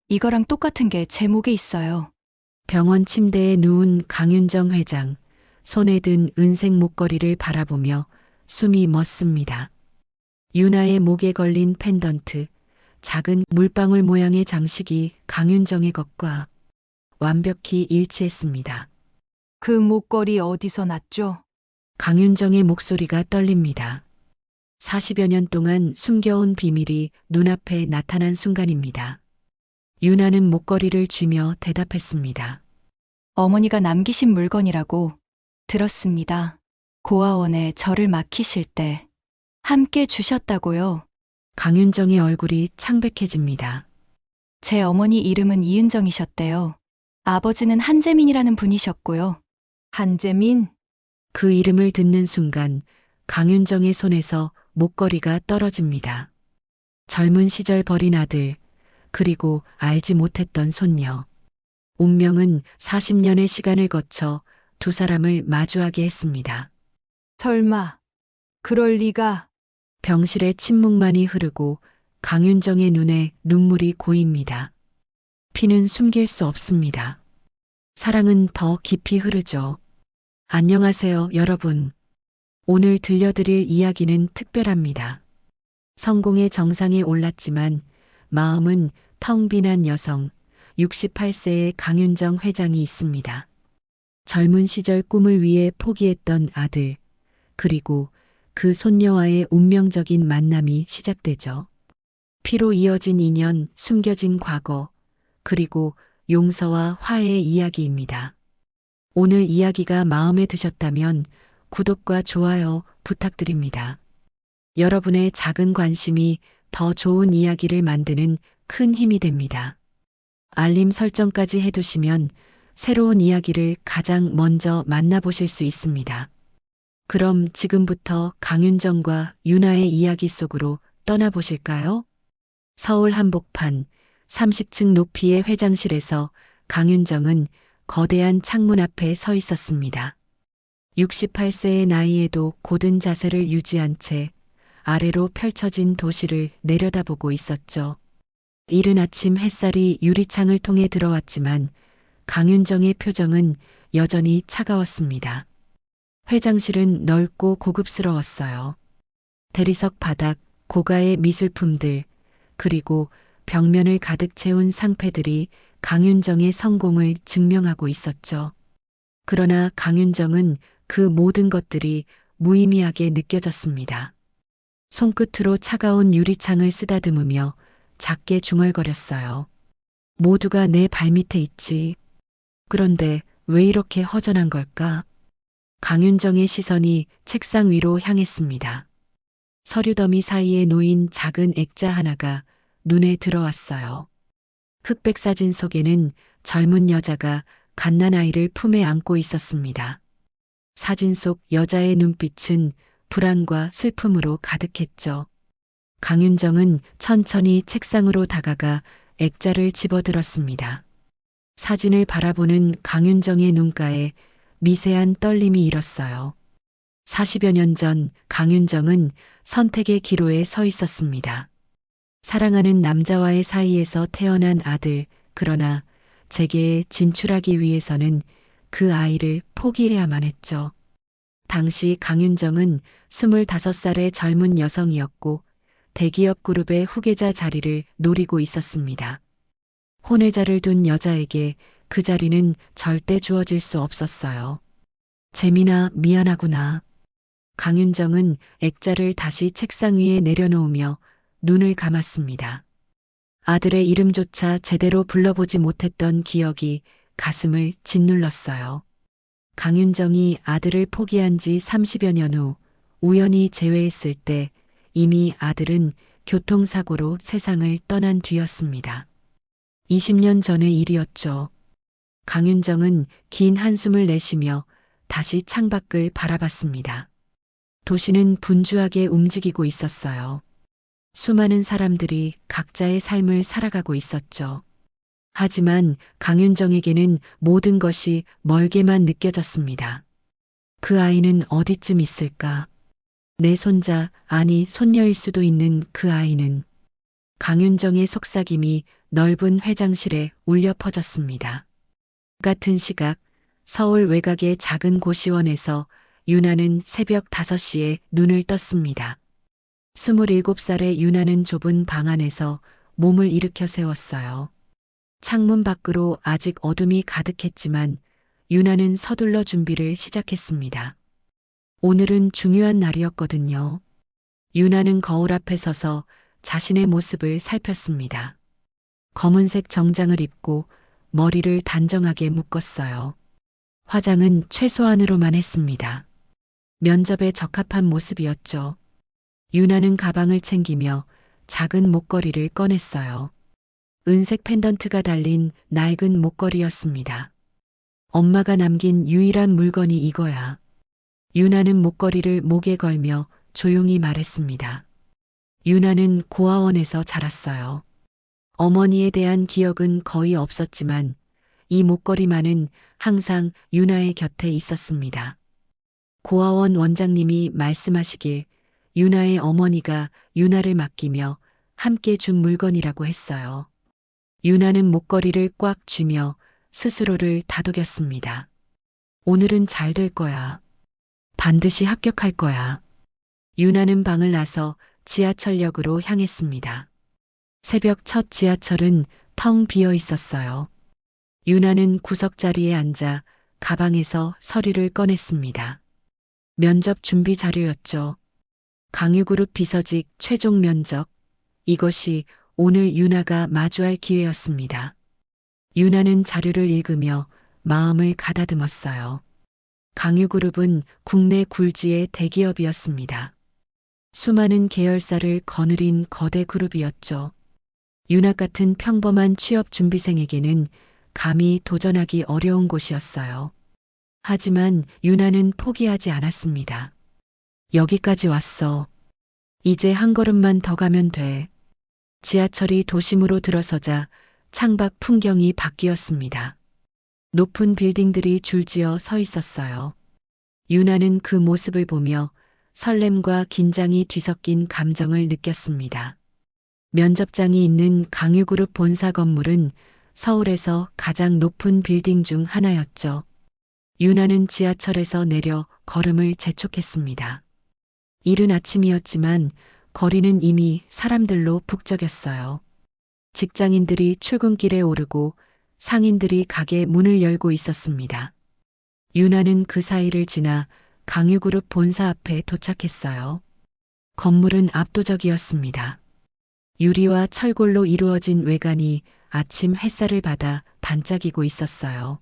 이거랑 똑같은 게 제 목에 있어요. 병원 침대에 누운 강윤정 회장, 손에 든 은색 목걸이를 바라보며 숨이 멎습니다. 유나의 목에 걸린 펜던트, 작은 물방울 모양의 장식이 강윤정의 것과 완벽히 일치했습니다. 그 목걸이 어디서 났죠? 강윤정의 목소리가 떨립니다. 40여 년 동안 숨겨온 비밀이 눈앞에 나타난 순간입니다. 유나는 목걸이를 쥐며 대답했습니다. 어머니가 남기신 물건이라고 들었습니다. 고아원에 저를 맡기실 때 함께 주셨다고요. 강윤정의 얼굴이 창백해집니다. 제 어머니 이름은 이은정이셨대요. 아버지는 한재민이라는 분이셨고요. 한재민? 그 이름을 듣는 순간 강윤정의 손에서 목걸이가 떨어집니다. 젊은 시절 버린 아들, 그리고 알지 못했던 손녀. 운명은 40년의 시간을 거쳐 두 사람을 마주하게 했습니다. 설마, 그럴 리가. 병실에 침묵만이 흐르고 강윤정의 눈에 눈물이 고입니다. 피는 숨길 수 없습니다. 사랑은 더 깊이 흐르죠. 안녕하세요, 여러분. 오늘 들려드릴 이야기는 특별합니다. 성공의 정상에 올랐지만 마음은 텅 빈 한 여성, 68세의 강윤정 회장이 있습니다. 젊은 시절 꿈을 위해 포기했던 아들, 그리고 그 손녀와의 운명적인 만남이 시작되죠. 피로 이어진 인연, 숨겨진 과거, 그리고 용서와 화해의 이야기입니다. 오늘 이야기가 마음에 드셨다면 구독과 좋아요 부탁드립니다. 여러분의 작은 관심이 더 좋은 이야기를 만드는 큰 힘이 됩니다. 알림 설정까지 해두시면 새로운 이야기를 가장 먼저 만나보실 수 있습니다. 그럼 지금부터 강윤정과 유나의 이야기 속으로 떠나보실까요? 서울 한복판 30층 높이의 회장실에서 강윤정은 거대한 창문 앞에 서 있었습니다. 68세의 나이에도 고든 자세를 유지한 채 아래로 펼쳐진 도시를 내려다보고 있었죠. 이른 아침 햇살이 유리창을 통해 들어왔지만 강윤정의 표정은 여전히 차가웠습니다. 회장실은 넓고 고급스러웠어요. 대리석 바닥, 고가의 미술품들, 그리고 벽면을 가득 채운 상패들이 강윤정의 성공을 증명하고 있었죠. 그러나 강윤정은 그 모든 것들이 무의미하게 느껴졌습니다. 손끝으로 차가운 유리창을 쓰다듬으며 작게 중얼거렸어요. 모두가 내 발밑에 있지. 그런데 왜 이렇게 허전한 걸까? 강윤정의 시선이 책상 위로 향했습니다. 서류 더미 사이에 놓인 작은 액자 하나가 눈에 들어왔어요. 흑백 사진 속에는 젊은 여자가 갓난아이를 품에 안고 있었습니다. 사진 속 여자의 눈빛은 불안과 슬픔으로 가득했죠. 강윤정은 천천히 책상으로 다가가 액자를 집어들었습니다. 사진을 바라보는 강윤정의 눈가에 미세한 떨림이 일었어요. 40여 년 전 강윤정은 선택의 기로에 서 있었습니다. 사랑하는 남자와의 사이에서 태어난 아들, 그러나 재계에 진출하기 위해서는 그 아이를 포기해야만 했죠. 당시 강윤정은 25살의 젊은 여성이었고 대기업 그룹의 후계자 자리를 노리고 있었습니다. 혼외자를 둔 여자에게 그 자리는 절대 주어질 수 없었어요. 재민아, 미안하구나. 강윤정은 액자를 다시 책상 위에 내려놓으며 눈을 감았습니다. 아들의 이름조차 제대로 불러보지 못했던 기억이 가슴을 짓눌렀어요. 강윤정이 아들을 포기한 지 30여 년 후 우연히 재회했을 때 이미 아들은 교통사고로 세상을 떠난 뒤였습니다. 20년 전의 일이었죠. 강윤정은 긴 한숨을 내쉬며 다시 창밖을 바라봤습니다. 도시는 분주하게 움직이고 있었어요. 수많은 사람들이 각자의 삶을 살아가고 있었죠. 하지만 강윤정에게는 모든 것이 멀게만 느껴졌습니다. 그 아이는 어디쯤 있을까? 내 손자, 아니 손녀일 수도 있는 그 아이는. 강윤정의 속삭임이 넓은 회장실에 울려 퍼졌습니다. 같은 시각 서울 외곽의 작은 고시원에서 유나는 새벽 5시에 눈을 떴습니다. 27살의 유나는 좁은 방 안에서 몸을 일으켜 세웠어요. 창문 밖으로 아직 어둠이 가득했지만 유나는 서둘러 준비를 시작했습니다. 오늘은 중요한 날이었거든요. 유나는 거울 앞에 서서 자신의 모습을 살폈습니다. 검은색 정장을 입고 머리를 단정하게 묶었어요. 화장은 최소한으로만 했습니다. 면접에 적합한 모습이었죠. 유나는 가방을 챙기며 작은 목걸이를 꺼냈어요. 은색 펜던트가 달린 낡은 목걸이였습니다. 엄마가 남긴 유일한 물건이 이거야. 유나는 목걸이를 목에 걸며 조용히 말했습니다. 유나는 고아원에서 자랐어요. 어머니에 대한 기억은 거의 없었지만 이 목걸이만은 항상 유나의 곁에 있었습니다. 고아원 원장님이 말씀하시길 유나의 어머니가 유나를 맡기며 함께 준 물건이라고 했어요. 유나는 목걸이를 꽉 쥐며 스스로를 다독였습니다. 오늘은 잘 될 거야. 반드시 합격할 거야. 유나는 방을 나서 지하철역으로 향했습니다. 새벽 첫 지하철은 텅 비어 있었어요. 유나는 구석자리에 앉아 가방에서 서류를 꺼냈습니다. 면접 준비 자료였죠. 강유그룹 비서직 최종 면접. 이것이 오늘 유나가 마주할 기회였습니다. 유나는 자료를 읽으며 마음을 가다듬었어요. 강유그룹은 국내 굴지의 대기업이었습니다. 수많은 계열사를 거느린 거대 그룹이었죠. 유나 같은 평범한 취업 준비생에게는 감히 도전하기 어려운 곳이었어요. 하지만 유나는 포기하지 않았습니다. 여기까지 왔어. 이제 한 걸음만 더 가면 돼. 지하철이 도심으로 들어서자 창밖 풍경이 바뀌었습니다. 높은 빌딩들이 줄지어 서 있었어요. 유나는 그 모습을 보며 설렘과 긴장이 뒤섞인 감정을 느꼈습니다. 면접장이 있는 강유그룹 본사 건물은 서울에서 가장 높은 빌딩 중 하나였죠. 유나는 지하철에서 내려 걸음을 재촉했습니다. 이른 아침이었지만 거리는 이미 사람들로 북적였어요. 직장인들이 출근길에 오르고 상인들이 가게 문을 열고 있었습니다. 유나는 그 사이를 지나 강유그룹 본사 앞에 도착했어요. 건물은 압도적이었습니다. 유리와 철골로 이루어진 외관이 아침 햇살을 받아 반짝이고 있었어요.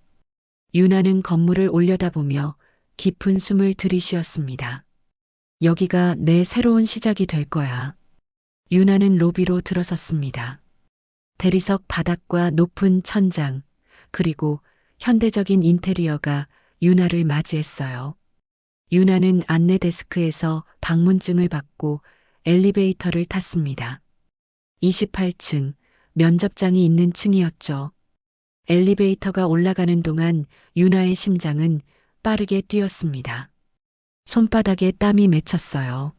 유나는 건물을 올려다보며 깊은 숨을 들이쉬었습니다. 여기가 내 새로운 시작이 될 거야. 유나는 로비로 들어섰습니다. 대리석 바닥과 높은 천장, 그리고 현대적인 인테리어가 유나를 맞이했어요. 유나는 안내 데스크에서 방문증을 받고 엘리베이터를 탔습니다. 28층, 면접장이 있는 층이었죠. 엘리베이터가 올라가는 동안 유나의 심장은 빠르게 뛰었습니다. 손바닥에 땀이 맺혔어요.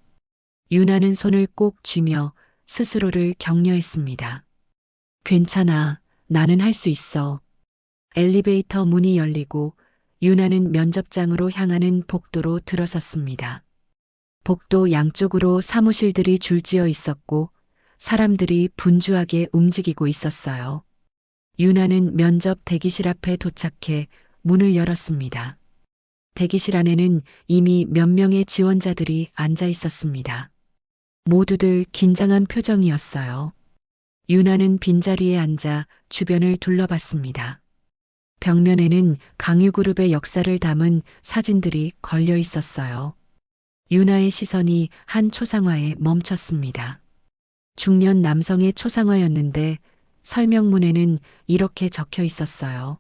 유나는 손을 꼭 쥐며 스스로를 격려했습니다. 괜찮아, 나는 할 수 있어. 엘리베이터 문이 열리고 유나는 면접장으로 향하는 복도로 들어섰습니다. 복도 양쪽으로 사무실들이 줄지어 있었고 사람들이 분주하게 움직이고 있었어요. 유나는 면접 대기실 앞에 도착해 문을 열었습니다. 대기실 안에는 이미 몇 명의 지원자들이 앉아 있었습니다. 모두들 긴장한 표정이었어요. 유나는 빈자리에 앉아 주변을 둘러봤습니다. 벽면에는 강유그룹의 역사를 담은 사진들이 걸려 있었어요. 유나의 시선이 한 초상화에 멈췄습니다. 중년 남성의 초상화였는데 설명문에는 이렇게 적혀 있었어요.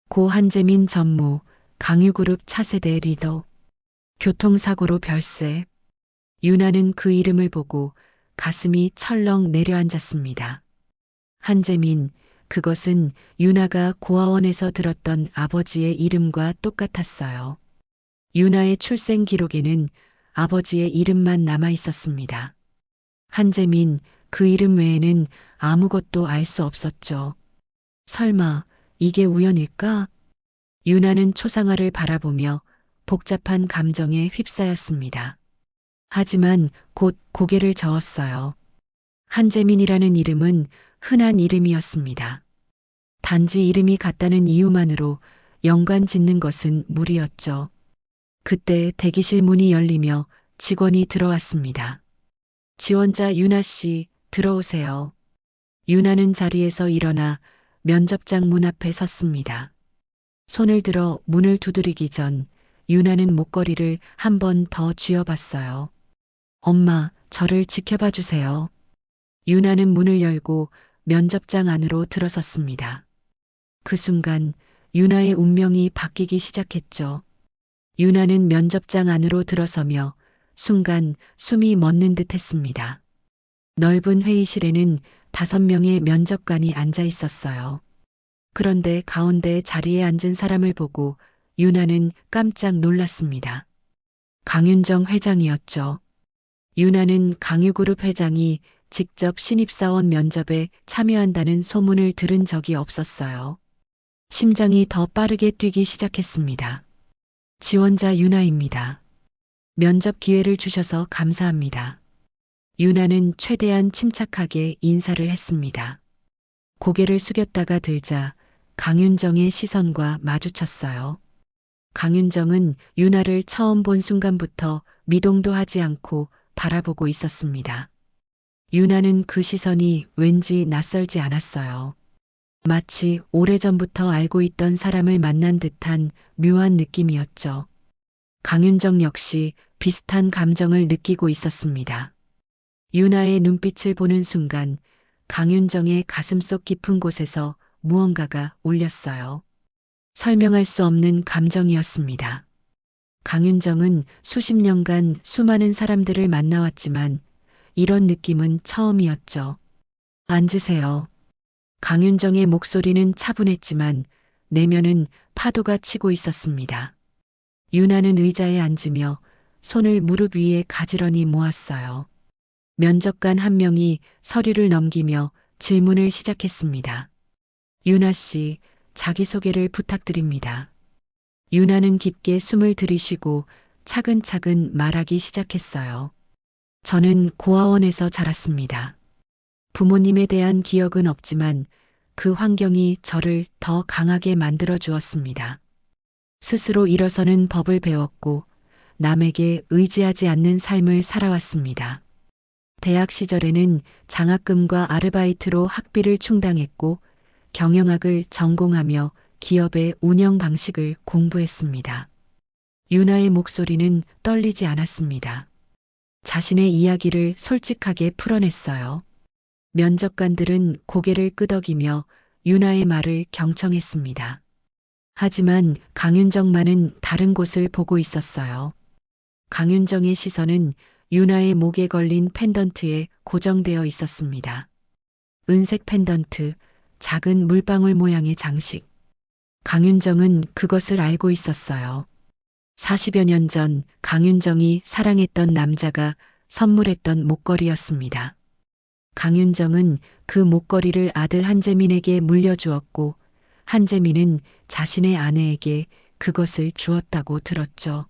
고 한재민 전무, 강유그룹 차세대 리더. 교통사고로 별세. 유나는 그 이름을 보고 가슴이 철렁 내려앉았습니다. 한재민, 그것은 유나가 고아원에서 들었던 아버지의 이름과 똑같았어요. 유나의 출생 기록에는 아버지의 이름만 남아 있었습니다. 한재민, 그 이름 외에는 아무것도 알 수 없었죠. 설마 이게 우연일까? 유나는 초상화를 바라보며 복잡한 감정에 휩싸였습니다. 하지만 곧 고개를 저었어요. 한재민이라는 이름은 흔한 이름이었습니다. 단지 이름이 같다는 이유만으로 연관 짓는 것은 무리였죠. 그때 대기실 문이 열리며 직원이 들어왔습니다. 지원자 유나 씨, 들어오세요. 유나는 자리에서 일어나 면접장 문 앞에 섰습니다. 손을 들어 문을 두드리기 전 유나는 목걸이를 한 번 더 쥐어봤어요. 엄마, 저를 지켜봐 주세요. 유나는 문을 열고 면접장 안으로 들어섰습니다. 그 순간 유나의 운명이 바뀌기 시작했죠. 유나는 면접장 안으로 들어서며 순간 숨이 멎는 듯 했습니다. 넓은 회의실에는 5명의 면접관이 앉아 있었어요. 그런데 가운데 자리에 앉은 사람을 보고 유나는 깜짝 놀랐습니다. 강윤정 회장이었죠. 유나는 강유그룹 회장이 직접 신입사원 면접에 참여한다는 소문을 들은 적이 없었어요. 심장이 더 빠르게 뛰기 시작했습니다. 지원자 유나입니다. 면접 기회를 주셔서 감사합니다. 유나는 최대한 침착하게 인사를 했습니다. 고개를 숙였다가 들자 강윤정의 시선과 마주쳤어요. 강윤정은 유나를 처음 본 순간부터 미동도 하지 않고 바라보고 있었습니다. 유나는 그 시선이 왠지 낯설지 않았어요. 마치 오래전부터 알고 있던 사람을 만난 듯한 묘한 느낌이었죠. 강윤정 역시 비슷한 감정을 느끼고 있었습니다. 유나의 눈빛을 보는 순간 강윤정의 가슴속 깊은 곳에서 무언가가 울렸어요. 설명할 수 없는 감정이었습니다. 강윤정은 수십 년간 수많은 사람들을 만나왔지만 이런 느낌은 처음이었죠. 앉으세요. 강윤정의 목소리는 차분했지만 내면은 파도가 치고 있었습니다. 유나는 의자에 앉으며 손을 무릎 위에 가지런히 모았어요. 면접관 한 명이 서류를 넘기며 질문을 시작했습니다. 유나 씨, 자기소개를 부탁드립니다. 유나는 깊게 숨을 들이쉬고 차근차근 말하기 시작했어요. 저는 고아원에서 자랐습니다. 부모님에 대한 기억은 없지만 그 환경이 저를 더 강하게 만들어 주었습니다. 스스로 일어서는 법을 배웠고 남에게 의지하지 않는 삶을 살아왔습니다. 대학 시절에는 장학금과 아르바이트로 학비를 충당했고 경영학을 전공하며 기업의 운영 방식을 공부했습니다. 유나의 목소리는 떨리지 않았습니다. 자신의 이야기를 솔직하게 풀어냈어요. 면접관들은 고개를 끄덕이며 유나의 말을 경청했습니다. 하지만 강윤정만은 다른 곳을 보고 있었어요. 강윤정의 시선은 유나의 목에 걸린 펜던트에 고정되어 있었습니다. 은색 펜던트, 작은 물방울 모양의 장식. 강윤정은 그것을 알고 있었어요. 40여 년 전 강윤정이 사랑했던 남자가 선물했던 목걸이였습니다. 강윤정은 그 목걸이를 아들 한재민에게 물려주었고 한재민은 자신의 아내에게 그것을 주었다고 들었죠.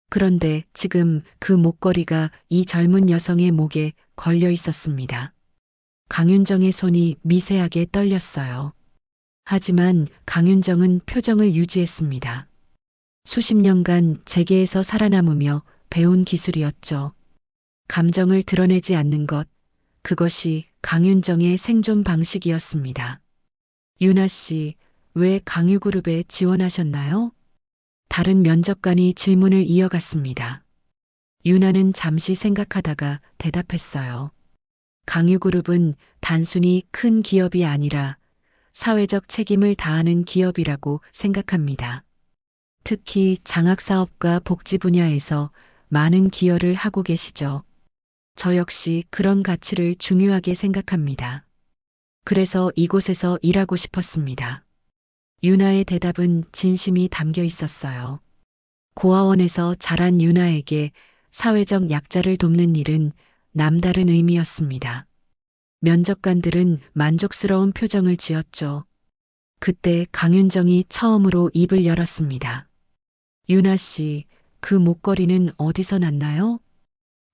그런데 지금 그 목걸이가 이 젊은 여성의 목에 걸려 있었습니다. 강윤정의 손이 미세하게 떨렸어요. 하지만 강윤정은 표정을 유지했습니다. 수십 년간 재계에서 살아남으며 배운 기술이었죠. 감정을 드러내지 않는 것, 그것이 강윤정의 생존 방식이었습니다. 유나 씨, 왜 강유그룹에 지원하셨나요? 다른 면접관이 질문을 이어갔습니다. 유나는 잠시 생각하다가 대답했어요. 강유그룹은 단순히 큰 기업이 아니라 사회적 책임을 다하는 기업이라고 생각합니다. 특히 장학사업과 복지 분야에서 많은 기여를 하고 계시죠. 저 역시 그런 가치를 중요하게 생각합니다. 그래서 이곳에서 일하고 싶었습니다. 유나의 대답은 진심이 담겨 있었어요. 고아원에서 자란 유나에게 사회적 약자를 돕는 일은 남다른 의미였습니다. 면접관들은 만족스러운 표정을 지었죠. 그때 강윤정이 처음으로 입을 열었습니다. 유나 씨, 그 목걸이는 어디서 났나요?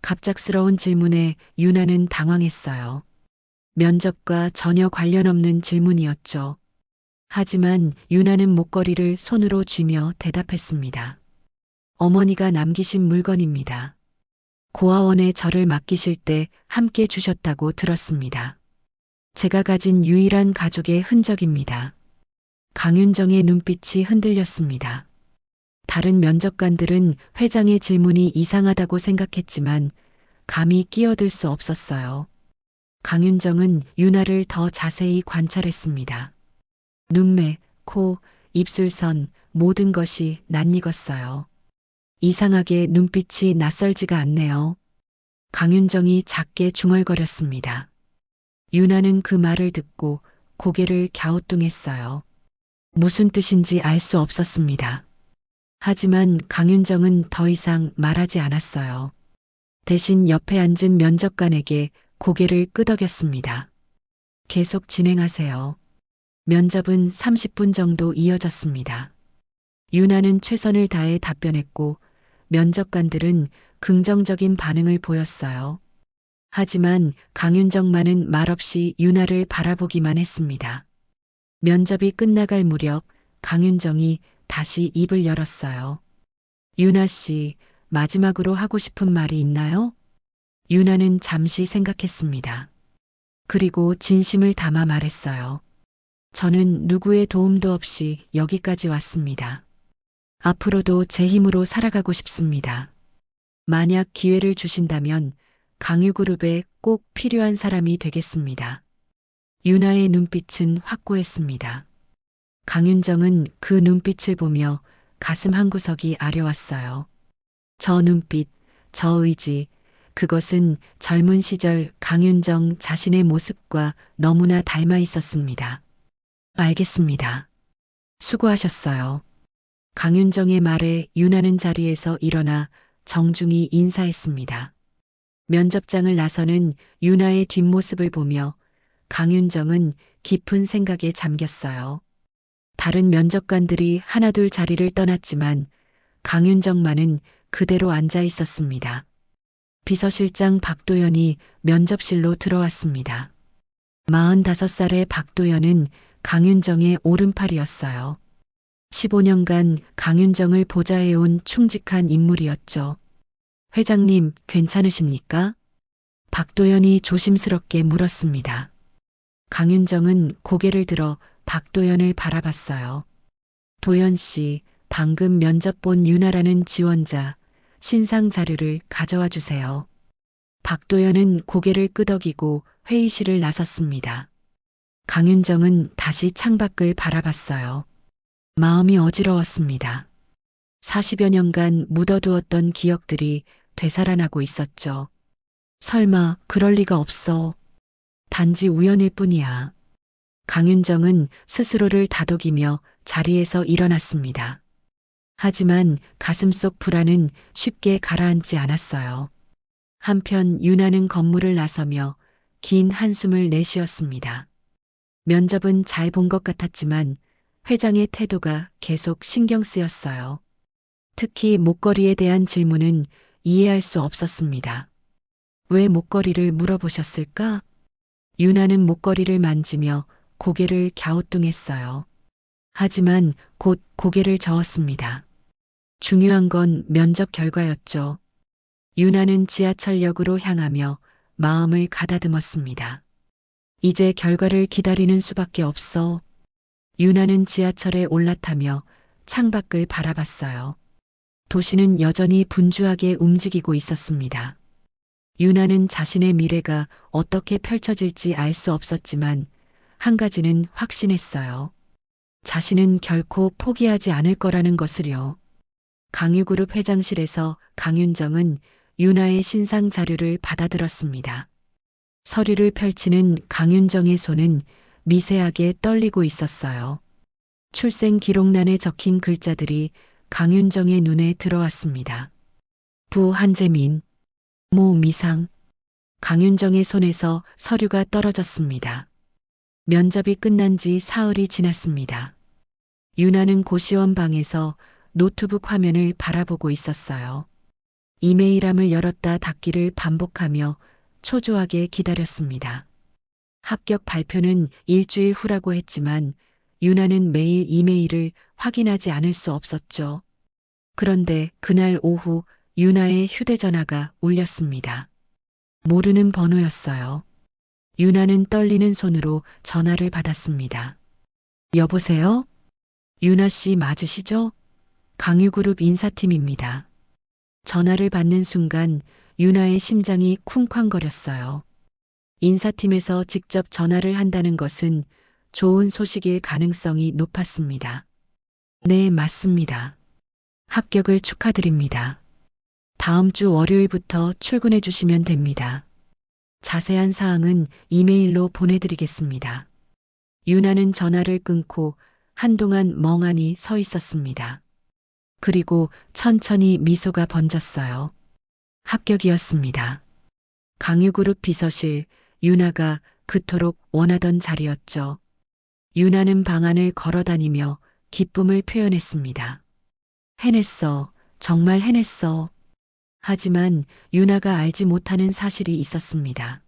갑작스러운 질문에 유나는 당황했어요. 면접과 전혀 관련 없는 질문이었죠. 하지만 유나는 목걸이를 손으로 쥐며 대답했습니다. 어머니가 남기신 물건입니다. 고아원에 저를 맡기실 때 함께 주셨다고 들었습니다. 제가 가진 유일한 가족의 흔적입니다. 강윤정의 눈빛이 흔들렸습니다. 다른 면접관들은 회장의 질문이 이상하다고 생각했지만 감히 끼어들 수 없었어요. 강윤정은 유나를 더 자세히 관찰했습니다. 눈매, 코, 입술선 모든 것이 낯익었어요. 이상하게 눈빛이 낯설지가 않네요. 강윤정이 작게 중얼거렸습니다. 유나는 그 말을 듣고 고개를 갸우뚱했어요. 무슨 뜻인지 알 수 없었습니다. 하지만 강윤정은 더 이상 말하지 않았어요. 대신 옆에 앉은 면접관에게 고개를 끄덕였습니다. 계속 진행하세요. 면접은 30분 정도 이어졌습니다. 유나는 최선을 다해 답변했고 면접관들은 긍정적인 반응을 보였어요. 하지만 강윤정만은 말없이 유나를 바라보기만 했습니다. 면접이 끝나갈 무렵 강윤정이 다시 입을 열었어요. 유나 씨, 마지막으로 하고 싶은 말이 있나요? 유나는 잠시 생각했습니다. 그리고 진심을 담아 말했어요. 저는 누구의 도움도 없이 여기까지 왔습니다. 앞으로도 제 힘으로 살아가고 싶습니다. 만약 기회를 주신다면 강유그룹에 꼭 필요한 사람이 되겠습니다. 유나의 눈빛은 확고했습니다. 강윤정은 그 눈빛을 보며 가슴 한구석이 아려왔어요. 저 눈빛, 저 의지, 그것은 젊은 시절 강윤정 자신의 모습과 너무나 닮아 있었습니다. 알겠습니다. 수고하셨어요. 강윤정의 말에 유나는 자리에서 일어나 정중히 인사했습니다. 면접장을 나서는 유나의 뒷모습을 보며 강윤정은 깊은 생각에 잠겼어요. 다른 면접관들이 하나둘 자리를 떠났지만 강윤정만은 그대로 앉아 있었습니다. 비서실장 박도연이 면접실로 들어왔습니다. 45살의 박도연은 강윤정의 오른팔이었어요. 15년간 강윤정을 보좌해온 충직한 인물이었죠. 회장님, 괜찮으십니까? 박도연이 조심스럽게 물었습니다. 강윤정은 고개를 들어 박도연을 바라봤어요. 도연 씨, 방금 면접 본 유나라는 지원자, 신상 자료를 가져와 주세요. 박도연은 고개를 끄덕이고 회의실을 나섰습니다. 강윤정은 다시 창밖을 바라봤어요. 마음이 어지러웠습니다. 40여 년간 묻어두었던 기억들이 되살아나고 있었죠. 설마 그럴 리가 없어. 단지 우연일 뿐이야. 강윤정은 스스로를 다독이며 자리에서 일어났습니다. 하지만 가슴속 불안은 쉽게 가라앉지 않았어요. 한편 유나는 건물을 나서며 긴 한숨을 내쉬었습니다. 면접은 잘 본 것 같았지만 회장의 태도가 계속 신경 쓰였어요. 특히 목걸이에 대한 질문은 이해할 수 없었습니다. 왜 목걸이를 물어보셨을까? 유나는 목걸이를 만지며 고개를 갸우뚱했어요. 하지만 곧 고개를 저었습니다. 중요한 건 면접 결과였죠. 유나는 지하철역으로 향하며 마음을 가다듬었습니다. 이제 결과를 기다리는 수밖에 없어. 유나는 지하철에 올라타며 창밖을 바라봤어요. 도시는 여전히 분주하게 움직이고 있었습니다. 유나는 자신의 미래가 어떻게 펼쳐질지 알 수 없었지만 한 가지는 확신했어요. 자신은 결코 포기하지 않을 거라는 것을요. 강유그룹 회장실에서 강윤정은 유나의 신상 자료를 받아들었습니다. 서류를 펼치는 강윤정의 손은 미세하게 떨리고 있었어요. 출생 기록란에 적힌 글자들이 강윤정의 눈에 들어왔습니다. 부 한재민, 모 미상, 강윤정의 손에서 서류가 떨어졌습니다. 면접이 끝난 지 사흘이 지났습니다. 유나는 고시원 방에서 노트북 화면을 바라보고 있었어요. 이메일함을 열었다 닫기를 반복하며 초조하게 기다렸습니다. 합격 발표는 일주일 후라고 했지만 유나는 매일 이메일을 확인하지 않을 수 없었죠. 그런데 그날 오후 유나의 휴대전화가 울렸습니다. 모르는 번호였어요. 유나는 떨리는 손으로 전화를 받았습니다. 여보세요? 유나 씨 맞으시죠? 강유그룹 인사팀입니다. 전화를 받는 순간 유나의 심장이 쿵쾅거렸어요. 인사팀에서 직접 전화를 한다는 것은 좋은 소식일 가능성이 높았습니다. 네, 맞습니다. 합격을 축하드립니다. 다음 주 월요일부터 출근해 주시면 됩니다. 자세한 사항은 이메일로 보내드리겠습니다. 유나는 전화를 끊고 한동안 멍하니 서 있었습니다. 그리고 천천히 미소가 번졌어요. 합격이었습니다. 강유그룹 비서실, 유나가 그토록 원하던 자리였죠. 유나는 방 안을 걸어다니며 기쁨을 표현했습니다. 해냈어. 정말 해냈어. 하지만 유나가 알지 못하는 사실이 있었습니다.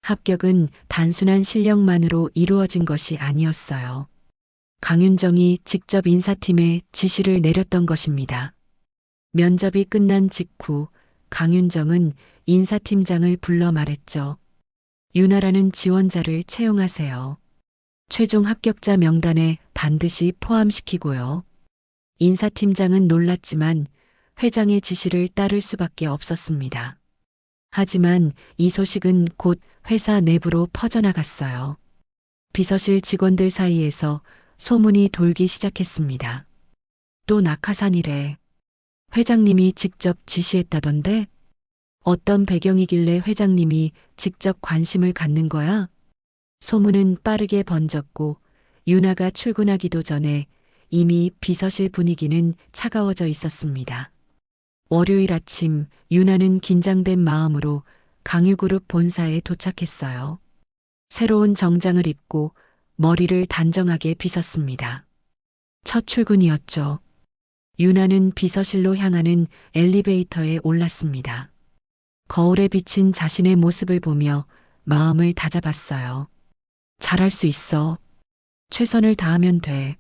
합격은 단순한 실력만으로 이루어진 것이 아니었어요. 강윤정이 직접 인사팀에 지시를 내렸던 것입니다. 면접이 끝난 직후 강윤정은 인사팀장을 불러 말했죠. 유나라는 지원자를 채용하세요. 최종 합격자 명단에 반드시 포함시키고요. 인사팀장은 놀랐지만 회장의 지시를 따를 수밖에 없었습니다. 하지만 이 소식은 곧 회사 내부로 퍼져나갔어요. 비서실 직원들 사이에서 소문이 돌기 시작했습니다. 또 낙하산이래. 회장님이 직접 지시했다던데? 어떤 배경이길래 회장님이 직접 관심을 갖는 거야? 소문은 빠르게 번졌고 유나가 출근하기도 전에 이미 비서실 분위기는 차가워져 있었습니다. 월요일 아침 유나는 긴장된 마음으로 강유그룹 본사에 도착했어요. 새로운 정장을 입고 머리를 단정하게 빗었습니다. 첫 출근이었죠. 유나는 비서실로 향하는 엘리베이터에 올랐습니다. 거울에 비친 자신의 모습을 보며 마음을 다잡았어요. 잘할 수 있어. 최선을 다하면 돼.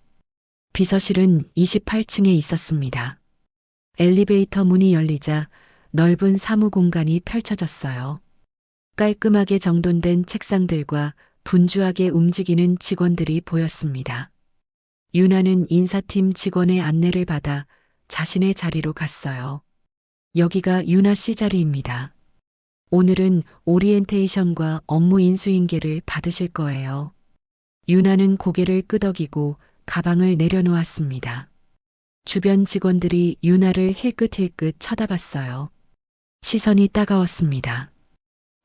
비서실은 28층에 있었습니다. 엘리베이터 문이 열리자 넓은 사무 공간이 펼쳐졌어요. 깔끔하게 정돈된 책상들과 분주하게 움직이는 직원들이 보였습니다. 유나는 인사팀 직원의 안내를 받아 자신의 자리로 갔어요. 여기가 유나 씨 자리입니다. 오늘은 오리엔테이션과 업무 인수인계를 받으실 거예요. 유나는 고개를 끄덕이고 가방을 내려놓았습니다. 주변 직원들이 유나를 힐끗힐끗 쳐다봤어요. 시선이 따가웠습니다.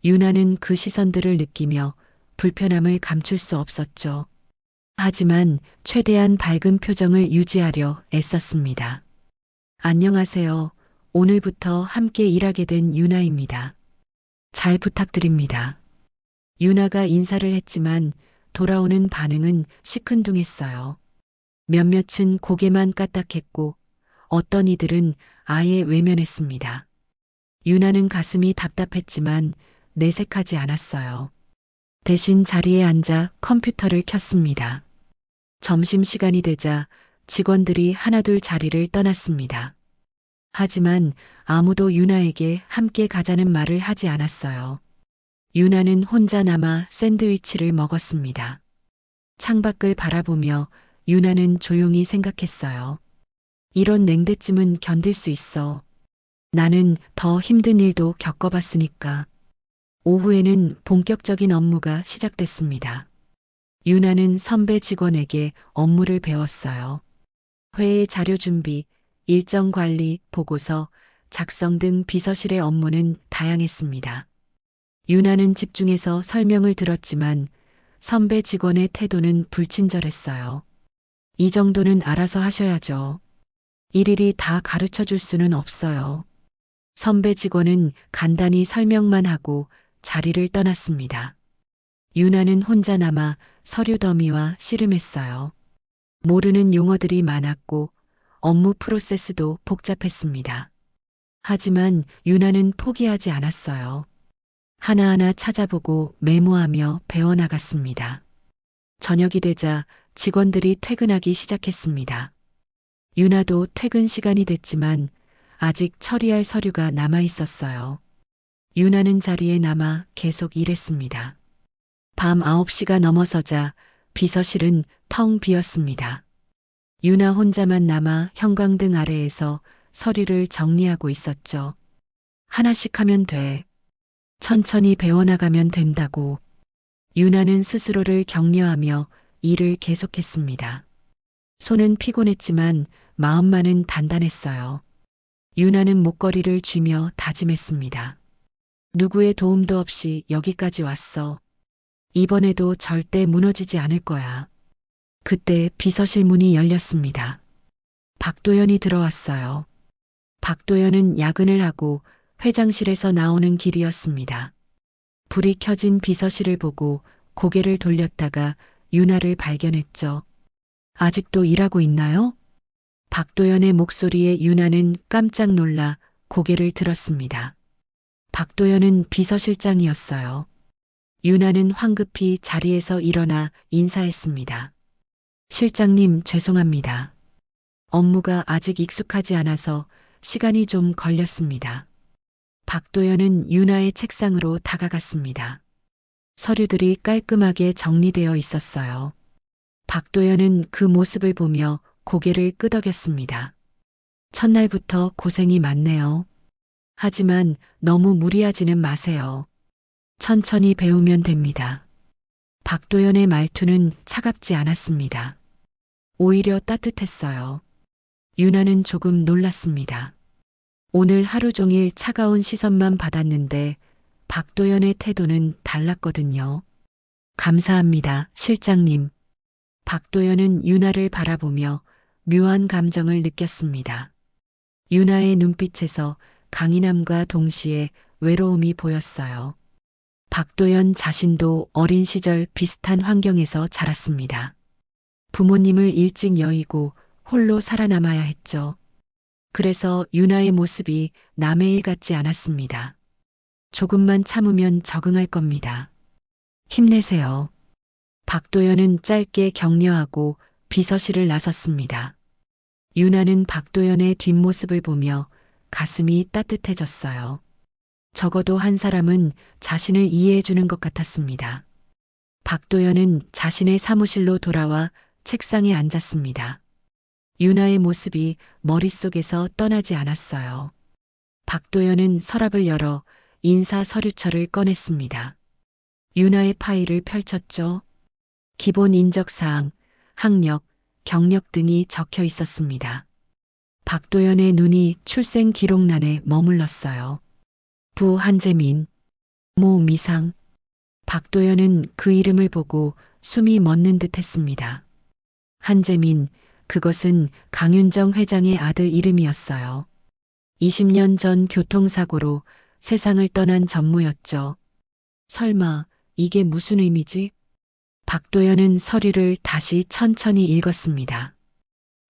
유나는 그 시선들을 느끼며 불편함을 감출 수 없었죠. 하지만 최대한 밝은 표정을 유지하려 애썼습니다. 안녕하세요. 오늘부터 함께 일하게 된 유나입니다. 잘 부탁드립니다. 유나가 인사를 했지만 돌아오는 반응은 시큰둥했어요. 몇몇은 고개만 까딱했고 어떤 이들은 아예 외면했습니다. 유나는 가슴이 답답했지만 내색하지 않았어요. 대신 자리에 앉아 컴퓨터를 켰습니다. 점심시간이 되자 직원들이 하나둘 자리를 떠났습니다. 하지만 아무도 유나에게 함께 가자는 말을 하지 않았어요. 유나는 혼자 남아 샌드위치를 먹었습니다. 창밖을 바라보며 유나는 조용히 생각했어요. 이런 냉대쯤은 견딜 수 있어. 나는 더 힘든 일도 겪어봤으니까. 오후에는 본격적인 업무가 시작됐습니다. 유나는 선배 직원에게 업무를 배웠어요. 회의 자료 준비, 일정 관리, 보고서, 작성 등 비서실의 업무는 다양했습니다. 유나는 집중해서 설명을 들었지만 선배 직원의 태도는 불친절했어요. 이 정도는 알아서 하셔야죠. 일일이 다 가르쳐 줄 수는 없어요. 선배 직원은 간단히 설명만 하고 자리를 떠났습니다. 유나는 혼자 남아 서류 더미와 씨름했어요. 모르는 용어들이 많았고 업무 프로세스도 복잡했습니다. 하지만 유나는 포기하지 않았어요. 하나하나 찾아보고 메모하며 배워나갔습니다. 저녁이 되자 직원들이 퇴근하기 시작했습니다. 유나도 퇴근 시간이 됐지만 아직 처리할 서류가 남아 있었어요. 유나는 자리에 남아 계속 일했습니다. 밤 9시가 넘어서자 비서실은 텅 비었습니다. 유나 혼자만 남아 형광등 아래에서 서류를 정리하고 있었죠. 하나씩 하면 돼. 천천히 배워나가면 된다고. 유나는 스스로를 격려하며 일을 계속했습니다. 손은 피곤했지만 마음만은 단단했어요. 유나는 목걸이를 쥐며 다짐했습니다. 누구의 도움도 없이 여기까지 왔어. 이번에도 절대 무너지지 않을 거야. 그때 비서실 문이 열렸습니다. 박도연이 들어왔어요. 박도연은 야근을 하고 회장실에서 나오는 길이었습니다. 불이 켜진 비서실을 보고 고개를 돌렸다가 유나를 발견했죠. 아직도 일하고 있나요? 박도연의 목소리에 유나는 깜짝 놀라 고개를 들었습니다. 박도연은 비서실장이었어요. 유나는 황급히 자리에서 일어나 인사했습니다. 실장님, 죄송합니다. 업무가 아직 익숙하지 않아서 시간이 좀 걸렸습니다. 박도연은 유나의 책상으로 다가갔습니다. 서류들이 깔끔하게 정리되어 있었어요. 박도연은 그 모습을 보며 고개를 끄덕였습니다. 첫날부터 고생이 많네요. 하지만 너무 무리하지는 마세요. 천천히 배우면 됩니다. 박도연의 말투는 차갑지 않았습니다. 오히려 따뜻했어요. 유나는 조금 놀랐습니다. 오늘 하루 종일 차가운 시선만 받았는데 박도연의 태도는 달랐거든요. 감사합니다, 실장님. 박도연은 유나를 바라보며 묘한 감정을 느꼈습니다. 유나의 눈빛에서 강인함과 동시에 외로움이 보였어요. 박도연 자신도 어린 시절 비슷한 환경에서 자랐습니다. 부모님을 일찍 여의고 홀로 살아남아야 했죠. 그래서 유나의 모습이 남의 일 같지 않았습니다. 조금만 참으면 적응할 겁니다. 힘내세요. 박도연은 짧게 격려하고 비서실을 나섰습니다. 유나는 박도연의 뒷모습을 보며 가슴이 따뜻해졌어요. 적어도 한 사람은 자신을 이해해 주는 것 같았습니다. 박도연은 자신의 사무실로 돌아와 책상에 앉았습니다. 유나의 모습이 머릿속에서 떠나지 않았어요. 박도연은 서랍을 열어 인사 서류처를 꺼냈습니다. 유나의 파일을 펼쳤죠. 기본 인적사항, 학력, 경력 등이 적혀 있었습니다. 박도연의 눈이 출생 기록란에 머물렀어요. 부 한재민, 모 미상. 박도연은 그 이름을 보고 숨이 멎는 듯 했습니다. 한재민, 그것은 강윤정 회장의 아들 이름이었어요. 20년 전 교통사고로 세상을 떠난 전무였죠. 설마 이게 무슨 의미지? 박도연은 서류를 다시 천천히 읽었습니다.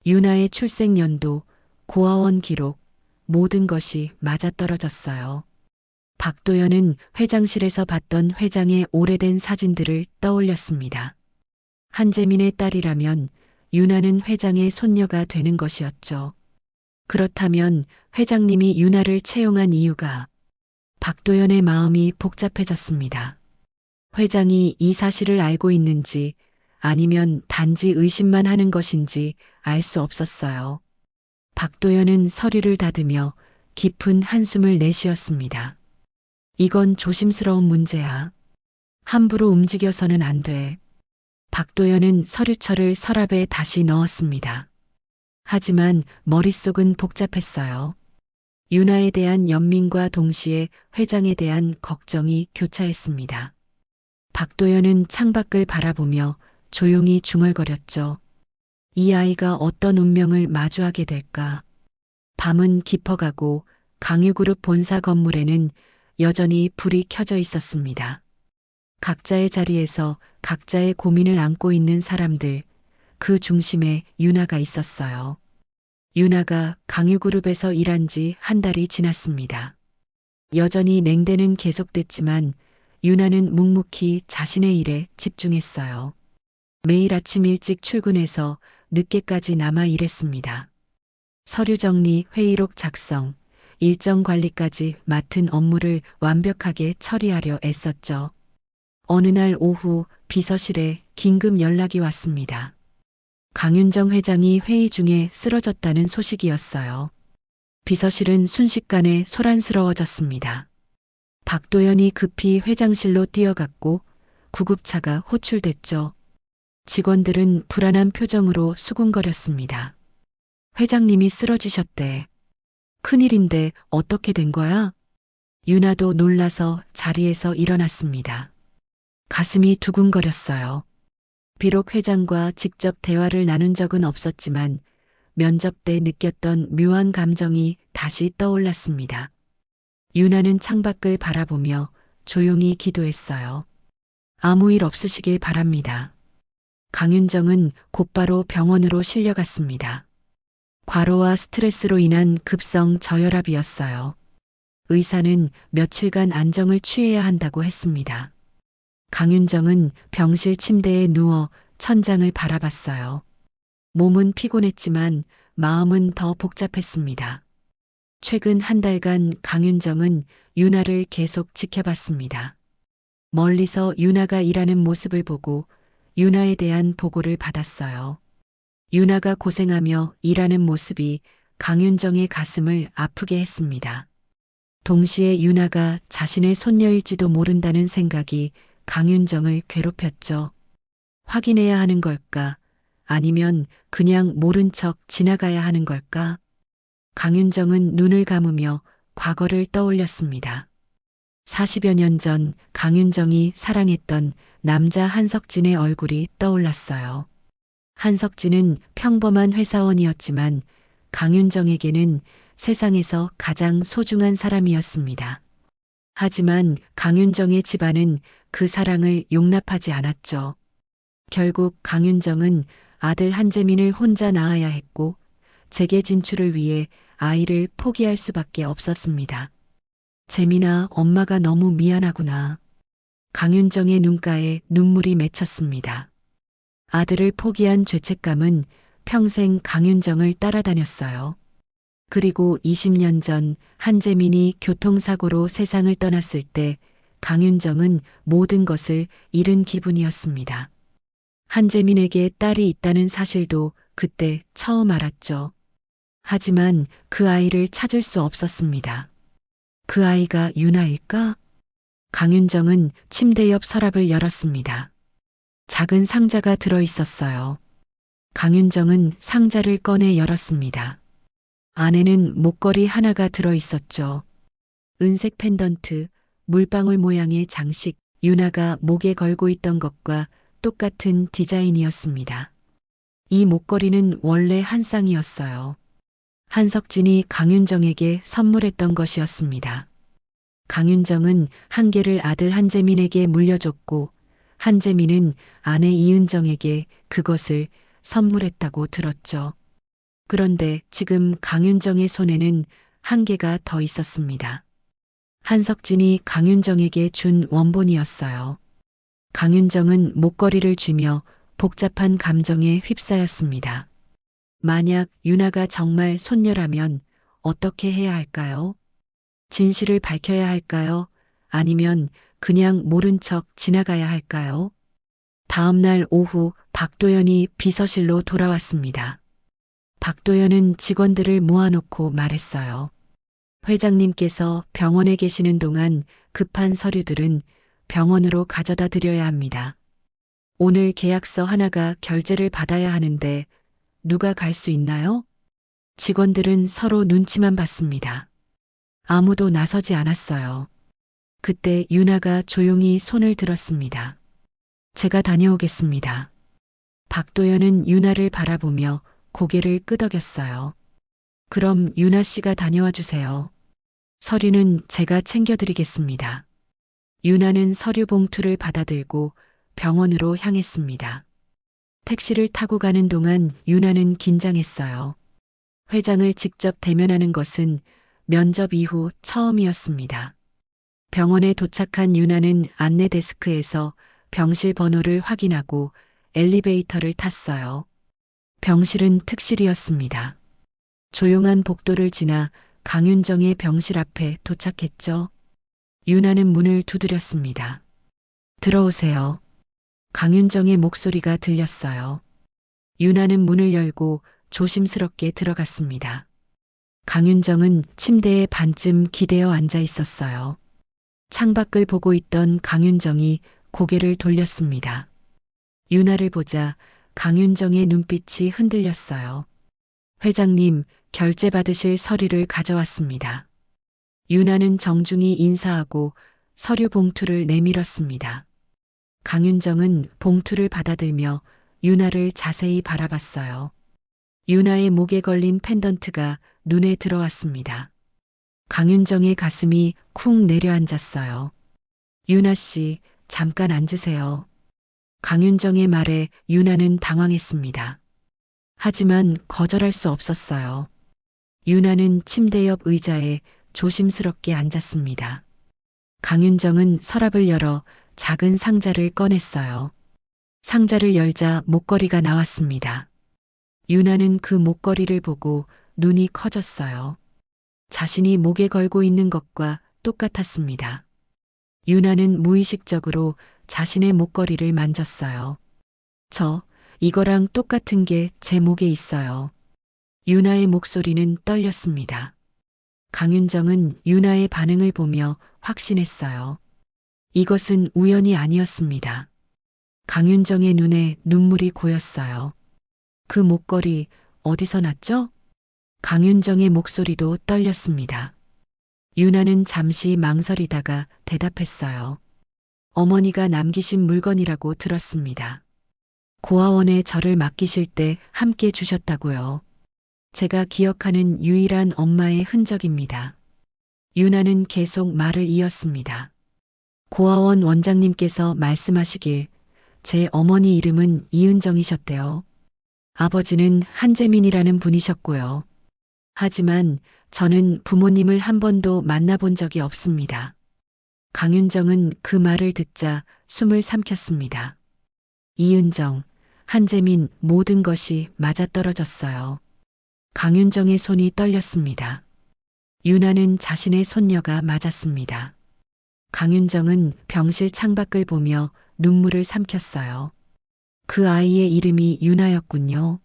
유나의 출생연도, 고아원 기록, 모든 것이 맞아떨어졌어요. 박도연은 회장실에서 봤던 회장의 오래된 사진들을 떠올렸습니다. 한재민의 딸이라면 유나는 회장의 손녀가 되는 것이었죠. 그렇다면 회장님이 유나를 채용한 이유가 박도연의 마음이 복잡해졌습니다. 회장이 이 사실을 알고 있는지 아니면 단지 의심만 하는 것인지 알 수 없었어요. 박도연은 서류를 닫으며 깊은 한숨을 내쉬었습니다. 이건 조심스러운 문제야. 함부로 움직여서는 안 돼. 박도연은 서류철을 서랍에 다시 넣었습니다. 하지만 머릿속은 복잡했어요. 유나에 대한 연민과 동시에 회장에 대한 걱정이 교차했습니다. 박도연은 창밖을 바라보며 조용히 중얼거렸죠. 이 아이가 어떤 운명을 마주하게 될까? 밤은 깊어가고 강유그룹 본사 건물에는 여전히 불이 켜져 있었습니다. 각자의 자리에서 각자의 고민을 안고 있는 사람들, 그 중심에 유나가 있었어요. 유나가 강유그룹에서 일한 지 한 달이 지났습니다. 여전히 냉대는 계속됐지만 유나는 묵묵히 자신의 일에 집중했어요. 매일 아침 일찍 출근해서 늦게까지 남아 일했습니다. 서류 정리, 회의록 작성, 일정 관리까지 맡은 업무를 완벽하게 처리하려 애썼죠. 어느 날 오후 비서실에 긴급 연락이 왔습니다. 강윤정 회장이 회의 중에 쓰러졌다는 소식이었어요. 비서실은 순식간에 소란스러워졌습니다. 박도연이 급히 회장실로 뛰어갔고 구급차가 호출됐죠. 직원들은 불안한 표정으로 수군거렸습니다. 회장님이 쓰러지셨대. 큰일인데 어떻게 된 거야? 유나도 놀라서 자리에서 일어났습니다. 가슴이 두근거렸어요. 비록 회장과 직접 대화를 나눈 적은 없었지만 면접 때 느꼈던 묘한 감정이 다시 떠올랐습니다. 유나는 창밖을 바라보며 조용히 기도했어요. 아무 일 없으시길 바랍니다. 강윤정은 곧바로 병원으로 실려갔습니다. 과로와 스트레스로 인한 급성 저혈압이었어요. 의사는 며칠간 안정을 취해야 한다고 했습니다. 강윤정은 병실 침대에 누워 천장을 바라봤어요. 몸은 피곤했지만 마음은 더 복잡했습니다. 최근 한 달간 강윤정은 유나를 계속 지켜봤습니다. 멀리서 유나가 일하는 모습을 보고 유나에 대한 보고를 받았어요. 유나가 고생하며 일하는 모습이 강윤정의 가슴을 아프게 했습니다. 동시에 유나가 자신의 손녀일지도 모른다는 생각이 강윤정을 괴롭혔죠. 확인해야 하는 걸까? 아니면 그냥 모른 척 지나가야 하는 걸까? 강윤정은 눈을 감으며 과거를 떠올렸습니다. 40여 년 전 강윤정이 사랑했던 남자 한석진의 얼굴이 떠올랐어요. 한석진은 평범한 회사원이었지만 강윤정에게는 세상에서 가장 소중한 사람이었습니다. 하지만 강윤정의 집안은 그 사랑을 용납하지 않았죠. 결국 강윤정은 아들 한재민을 혼자 낳아야 했고 재계 진출을 위해 아이를 포기할 수밖에 없었습니다. 재민아, 엄마가 너무 미안하구나. 강윤정의 눈가에 눈물이 맺혔습니다. 아들을 포기한 죄책감은 평생 강윤정을 따라다녔어요. 그리고 20년 전 한재민이 교통사고로 세상을 떠났을 때 강윤정은 모든 것을 잃은 기분이었습니다. 한재민에게 딸이 있다는 사실도 그때 처음 알았죠. 하지만 그 아이를 찾을 수 없었습니다. 그 아이가 유나일까? 강윤정은 침대 옆 서랍을 열었습니다. 작은 상자가 들어 있었어요. 강윤정은 상자를 꺼내 열었습니다. 안에는 목걸이 하나가 들어 있었죠. 은색 펜던트, 물방울 모양의 장식, 유나가 목에 걸고 있던 것과 똑같은 디자인이었습니다. 이 목걸이는 원래 한 쌍이었어요. 한석진이 강윤정에게 선물했던 것이었습니다. 강윤정은 한 개를 아들 한재민에게 물려줬고 한재민은 아내 이은정에게 그것을 선물했다고 들었죠. 그런데 지금 강윤정의 손에는 한 개가 더 있었습니다. 한석진이 강윤정에게 준 원본이었어요. 강윤정은 목걸이를 쥐며 복잡한 감정에 휩싸였습니다. 만약 유나가 정말 손녀라면 어떻게 해야 할까요? 진실을 밝혀야 할까요? 아니면 그냥 모른 척 지나가야 할까요? 다음 날 오후 박도연이 비서실로 돌아왔습니다. 박도연은 직원들을 모아놓고 말했어요. 회장님께서 병원에 계시는 동안 급한 서류들은 병원으로 가져다 드려야 합니다. 오늘 계약서 하나가 결제를 받아야 하는데 누가 갈 수 있나요? 직원들은 서로 눈치만 봤습니다. 아무도 나서지 않았어요. 그때 유나가 조용히 손을 들었습니다. 제가 다녀오겠습니다. 박도연은 유나를 바라보며 고개를 끄덕였어요. 그럼 유나 씨가 다녀와 주세요. 서류는 제가 챙겨드리겠습니다. 유나는 서류 봉투를 받아들고 병원으로 향했습니다. 택시를 타고 가는 동안 유나는 긴장했어요. 회장을 직접 대면하는 것은 면접 이후 처음이었습니다. 병원에 도착한 유나는 안내 데스크에서 병실 번호를 확인하고 엘리베이터를 탔어요. 병실은 특실이었습니다. 조용한 복도를 지나 강윤정의 병실 앞에 도착했죠. 유나는 문을 두드렸습니다. 들어오세요. 강윤정의 목소리가 들렸어요. 유나는 문을 열고 조심스럽게 들어갔습니다. 강윤정은 침대에 반쯤 기대어 앉아 있었어요. 창밖을 보고 있던 강윤정이 고개를 돌렸습니다. 유나를 보자 강윤정의 눈빛이 흔들렸어요. 회장님, 결제 받으실 서류를 가져왔습니다. 유나는 정중히 인사하고 서류 봉투를 내밀었습니다. 강윤정은 봉투를 받아들며 유나를 자세히 바라봤어요. 유나의 목에 걸린 펜던트가 눈에 들어왔습니다. 강윤정의 가슴이 쿵 내려앉았어요. 유나 씨, 잠깐 앉으세요. 강윤정의 말에 유나는 당황했습니다. 하지만 거절할 수 없었어요. 유나는 침대 옆 의자에 조심스럽게 앉았습니다. 강윤정은 서랍을 열어 작은 상자를 꺼냈어요. 상자를 열자 목걸이가 나왔습니다. 유나는 그 목걸이를 보고 눈이 커졌어요. 자신이 목에 걸고 있는 것과 똑같았습니다. 유나는 무의식적으로 자신의 목걸이를 만졌어요. 이거랑 똑같은 게 제 목에 있어요. 유나의 목소리는 떨렸습니다. 강윤정은 유나의 반응을 보며 확신했어요. 이것은 우연이 아니었습니다. 강윤정의 눈에 눈물이 고였어요. 그 목걸이 어디서 났죠? 강윤정의 목소리도 떨렸습니다. 유나는 잠시 망설이다가 대답했어요. 어머니가 남기신 물건이라고 들었습니다. 고아원에 저를 맡기실 때 함께 주셨다고요. 제가 기억하는 유일한 엄마의 흔적입니다. 유나는 계속 말을 이었습니다. 고아원 원장님께서 말씀하시길 제 어머니 이름은 이은정이셨대요. 아버지는 한재민이라는 분이셨고요. 하지만 저는 부모님을 한 번도 만나본 적이 없습니다. 강윤정은 그 말을 듣자 숨을 삼켰습니다. 이은정, 한재민 모든 것이 맞아떨어졌어요. 강윤정의 손이 떨렸습니다. 유나는 자신의 손녀가 맞았습니다. 강윤정은 병실 창밖을 보며 눈물을 삼켰어요. 그 아이의 이름이 유나였군요.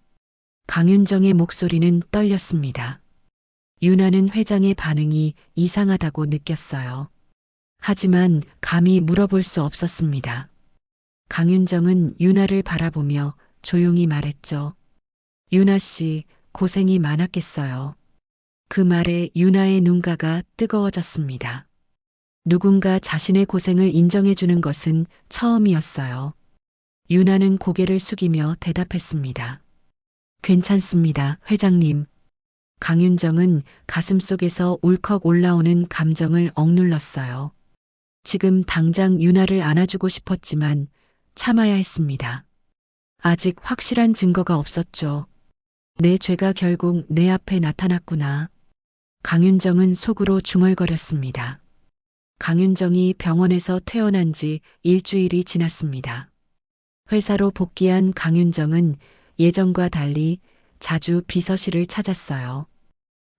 강윤정의 목소리는 떨렸습니다. 유나는 회장의 반응이 이상하다고 느꼈어요. 하지만 감히 물어볼 수 없었습니다. 강윤정은 유나를 바라보며 조용히 말했죠. 유나 씨, 고생이 많았겠어요. 그 말에 유나의 눈가가 뜨거워졌습니다. 누군가 자신의 고생을 인정해주는 것은 처음이었어요. 유나는 고개를 숙이며 대답했습니다. 괜찮습니다, 회장님. 강윤정은 가슴속에서 울컥 올라오는 감정을 억눌렀어요. 지금 당장 유나를 안아주고 싶었지만 참아야 했습니다. 아직 확실한 증거가 없었죠. 내 죄가 결국 내 앞에 나타났구나. 강윤정은 속으로 중얼거렸습니다. 강윤정이 병원에서 퇴원한 지 일주일이 지났습니다. 회사로 복귀한 강윤정은 예전과 달리 자주 비서실을 찾았어요.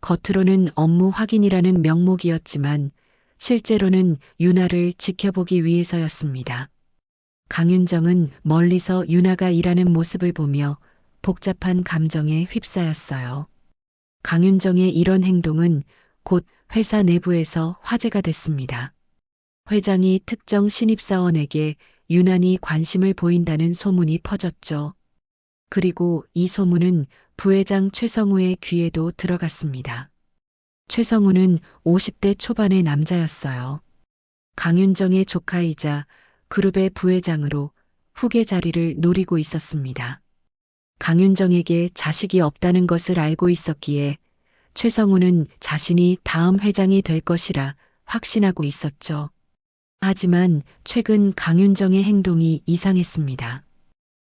겉으로는 업무 확인이라는 명목이었지만 실제로는 유나를 지켜보기 위해서였습니다. 강윤정은 멀리서 유나가 일하는 모습을 보며 복잡한 감정에 휩싸였어요. 강윤정의 이런 행동은 곧 회사 내부에서 화제가 됐습니다. 회장이 특정 신입사원에게 유난히 관심을 보인다는 소문이 퍼졌죠. 그리고 이 소문은 부회장 최성우의 귀에도 들어갔습니다. 최성우는 50대 초반의 남자였어요. 강윤정의 조카이자 그룹의 부회장으로 후계 자리를 노리고 있었습니다. 강윤정에게 자식이 없다는 것을 알고 있었기에 최성우는 자신이 다음 회장이 될 것이라 확신하고 있었죠. 하지만 최근 강윤정의 행동이 이상했습니다.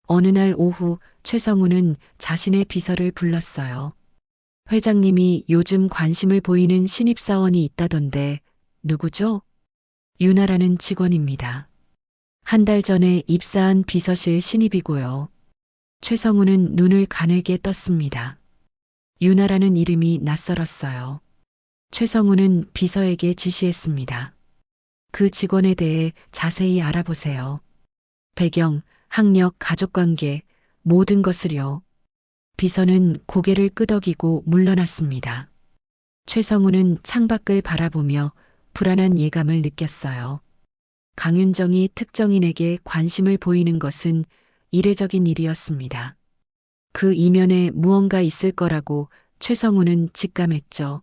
어느 날 오후 최성우는 자신의 비서를 불렀어요. 회장님이 요즘 관심을 보이는 신입사원이 있다던데 누구죠? 유나라는 직원입니다. 한 달 전에 입사한 비서실 신입이고요. 최성우는 눈을 가늘게 떴습니다. 유나라는 이름이 낯설었어요. 최성우는 비서에게 지시했습니다. 그 직원에 대해 자세히 알아보세요. 배경, 학력, 가족관계, 모든 것을요. 비서는 고개를 끄덕이고 물러났습니다. 최성우는 창밖을 바라보며 불안한 예감을 느꼈어요. 강윤정이 특정인에게 관심을 보이는 것은 이례적인 일이었습니다. 그 이면에 무언가 있을 거라고 최성우는 직감했죠.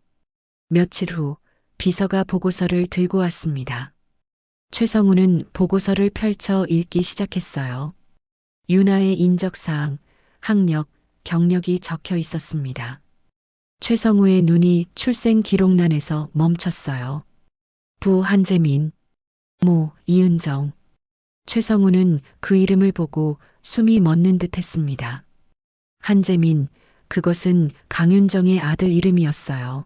며칠 후 비서가 보고서를 들고 왔습니다. 최성우는 보고서를 펼쳐 읽기 시작했어요. 유나의 인적사항, 학력, 경력이 적혀 있었습니다. 최성우의 눈이 출생 기록란에서 멈췄어요. 부 한재민, 모 이은정. 최성우는 그 이름을 보고 숨이 멎는 듯 했습니다. 한재민, 그것은 강윤정의 아들 이름이었어요.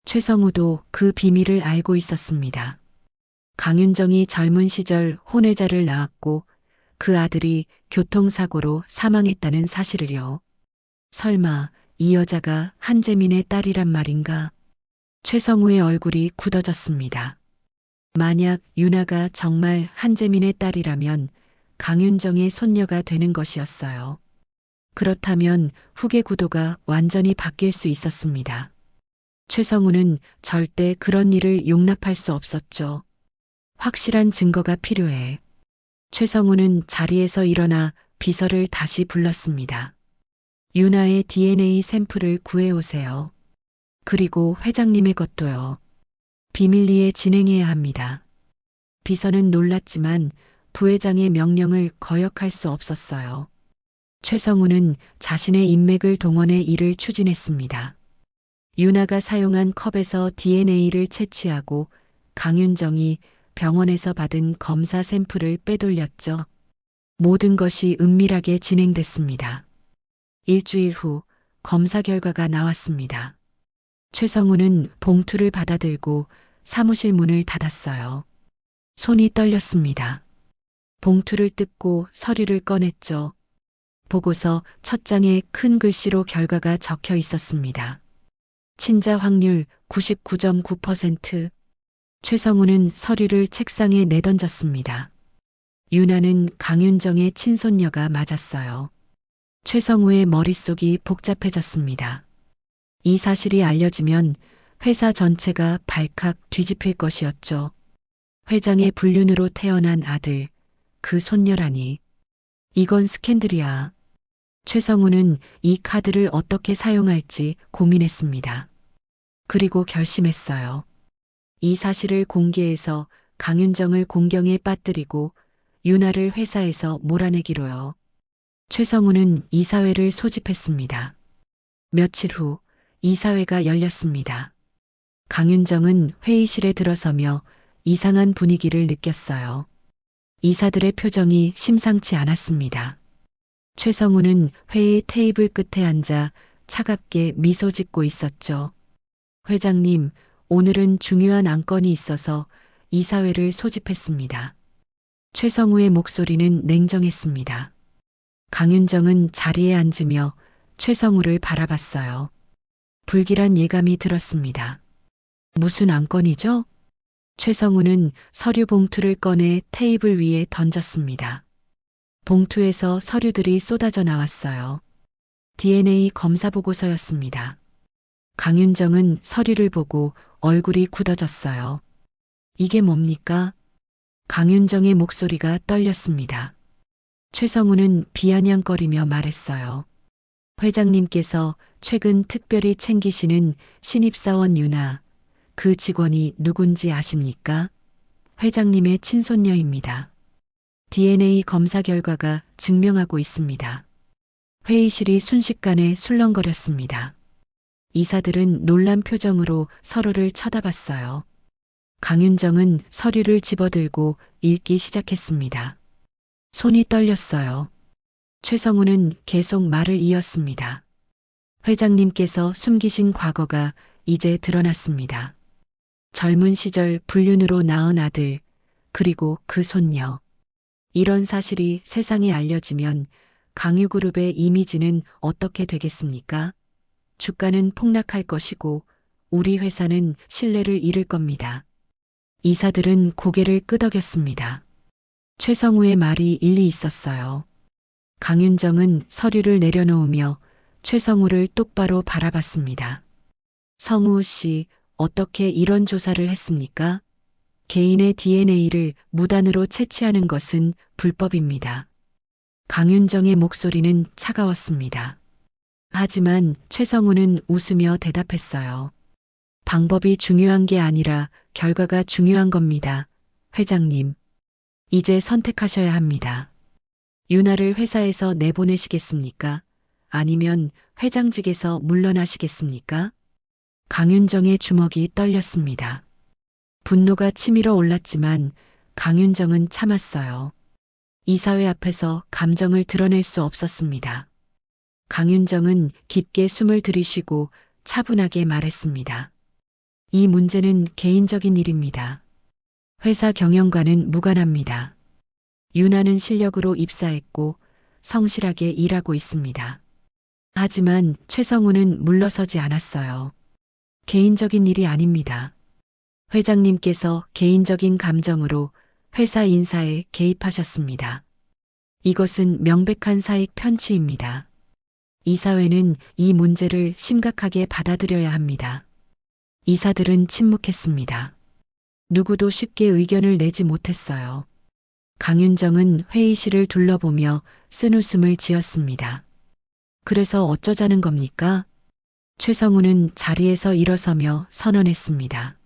최성우도 그 비밀을 알고 있었습니다. 강윤정이 젊은 시절 혼외자를 낳았고 그 아들이 교통사고로 사망했다는 사실을요. 설마 이 여자가 한재민의 딸이란 말인가? 최성우의 얼굴이 굳어졌습니다. 만약 유나가 정말 한재민의 딸이라면 강윤정의 손녀가 되는 것이었어요. 그렇다면 후계 구도가 완전히 바뀔 수 있었습니다. 최성우는 절대 그런 일을 용납할 수 없었죠. 확실한 증거가 필요해. 최성우는 자리에서 일어나 비서를 다시 불렀습니다. 유나의 DNA 샘플을 구해오세요. 그리고 회장님의 것도요. 비밀리에 진행해야 합니다. 비서는 놀랐지만 부회장의 명령을 거역할 수 없었어요. 최성우는 자신의 인맥을 동원해 일을 추진했습니다. 유나가 사용한 컵에서 DNA를 채취하고 강윤정이 병원에서 받은 검사 샘플을 빼돌렸죠. 모든 것이 은밀하게 진행됐습니다. 일주일 후 검사 결과가 나왔습니다. 최성우는 봉투를 받아들고 사무실 문을 닫았어요. 손이 떨렸습니다. 봉투를 뜯고 서류를 꺼냈죠. 보고서 첫 장에 큰 글씨로 결과가 적혀 있었습니다. 친자 확률 99.9%. 최성우는 서류를 책상에 내던졌습니다. 유나는 강윤정의 친손녀가 맞았어요. 최성우의 머릿속이 복잡해졌습니다. 이 사실이 알려지면 회사 전체가 발칵 뒤집힐 것이었죠. 회장의 불륜으로 태어난 아들, 그 손녀라니. 이건 스캔들이야. 최성우는 이 카드를 어떻게 사용할지 고민했습니다. 그리고 결심했어요. 이 사실을 공개해서 강윤정을 공경에 빠뜨리고 유나를 회사에서 몰아내기로요. 최성우는 이사회를 소집했습니다. 며칠 후 이사회가 열렸습니다. 강윤정은 회의실에 들어서며 이상한 분위기를 느꼈어요. 이사들의 표정이 심상치 않았습니다. 최성우는 회의 테이블 끝에 앉아 차갑게 미소 짓고 있었죠. 회장님, 오늘은 중요한 안건이 있어서 이사회를 소집했습니다. 최성우의 목소리는 냉정했습니다. 강윤정은 자리에 앉으며 최성우를 바라봤어요. 불길한 예감이 들었습니다. 무슨 안건이죠? 최성우는 서류 봉투를 꺼내 테이블 위에 던졌습니다. 봉투에서 서류들이 쏟아져 나왔어요. DNA 검사 보고서였습니다. 강윤정은 서류를 보고 얼굴이 굳어졌어요. 이게 뭡니까? 강윤정의 목소리가 떨렸습니다. 최성우는 비아냥거리며 말했어요. 회장님께서 최근 특별히 챙기시는 신입사원 유나, 그 직원이 누군지 아십니까? 회장님의 친손녀입니다. DNA 검사 결과가 증명하고 있습니다. 회의실이 순식간에 술렁거렸습니다. 이사들은 놀란 표정으로 서로를 쳐다봤어요. 강윤정은 서류를 집어들고 읽기 시작했습니다. 손이 떨렸어요. 최성우는 계속 말을 이었습니다. 회장님께서 숨기신 과거가 이제 드러났습니다. 젊은 시절 불륜으로 낳은 아들, 그리고 그 손녀. 이런 사실이 세상에 알려지면 강유그룹의 이미지는 어떻게 되겠습니까? 주가는 폭락할 것이고 우리 회사는 신뢰를 잃을 겁니다. 이사들은 고개를 끄덕였습니다. 최성우의 말이 일리 있었어요. 강윤정은 서류를 내려놓으며 최성우를 똑바로 바라봤습니다. 성우 씨, 어떻게 이런 조사를 했습니까? 개인의 DNA를 무단으로 채취하는 것은 불법입니다. 강윤정의 목소리는 차가웠습니다. 하지만 최성우는 웃으며 대답했어요. 방법이 중요한 게 아니라 결과가 중요한 겁니다. 회장님, 이제 선택하셔야 합니다. 유나를 회사에서 내보내시겠습니까? 아니면 회장직에서 물러나시겠습니까? 강윤정의 주먹이 떨렸습니다. 분노가 치밀어 올랐지만 강윤정은 참았어요. 이사회 앞에서 감정을 드러낼 수 없었습니다. 강윤정은 깊게 숨을 들이쉬고 차분하게 말했습니다. 이 문제는 개인적인 일입니다. 회사 경영과는 무관합니다. 유나는 실력으로 입사했고 성실하게 일하고 있습니다. 하지만 최성우는 물러서지 않았어요. 개인적인 일이 아닙니다. 회장님께서 개인적인 감정으로 회사 인사에 개입하셨습니다. 이것은 명백한 사익 편취입니다. 이사회는 이 문제를 심각하게 받아들여야 합니다. 이사들은 침묵했습니다. 누구도 쉽게 의견을 내지 못했어요. 강윤정은 회의실을 둘러보며 쓴웃음을 지었습니다. 그래서 어쩌자는 겁니까? 최성우는 자리에서 일어서며 선언했습니다.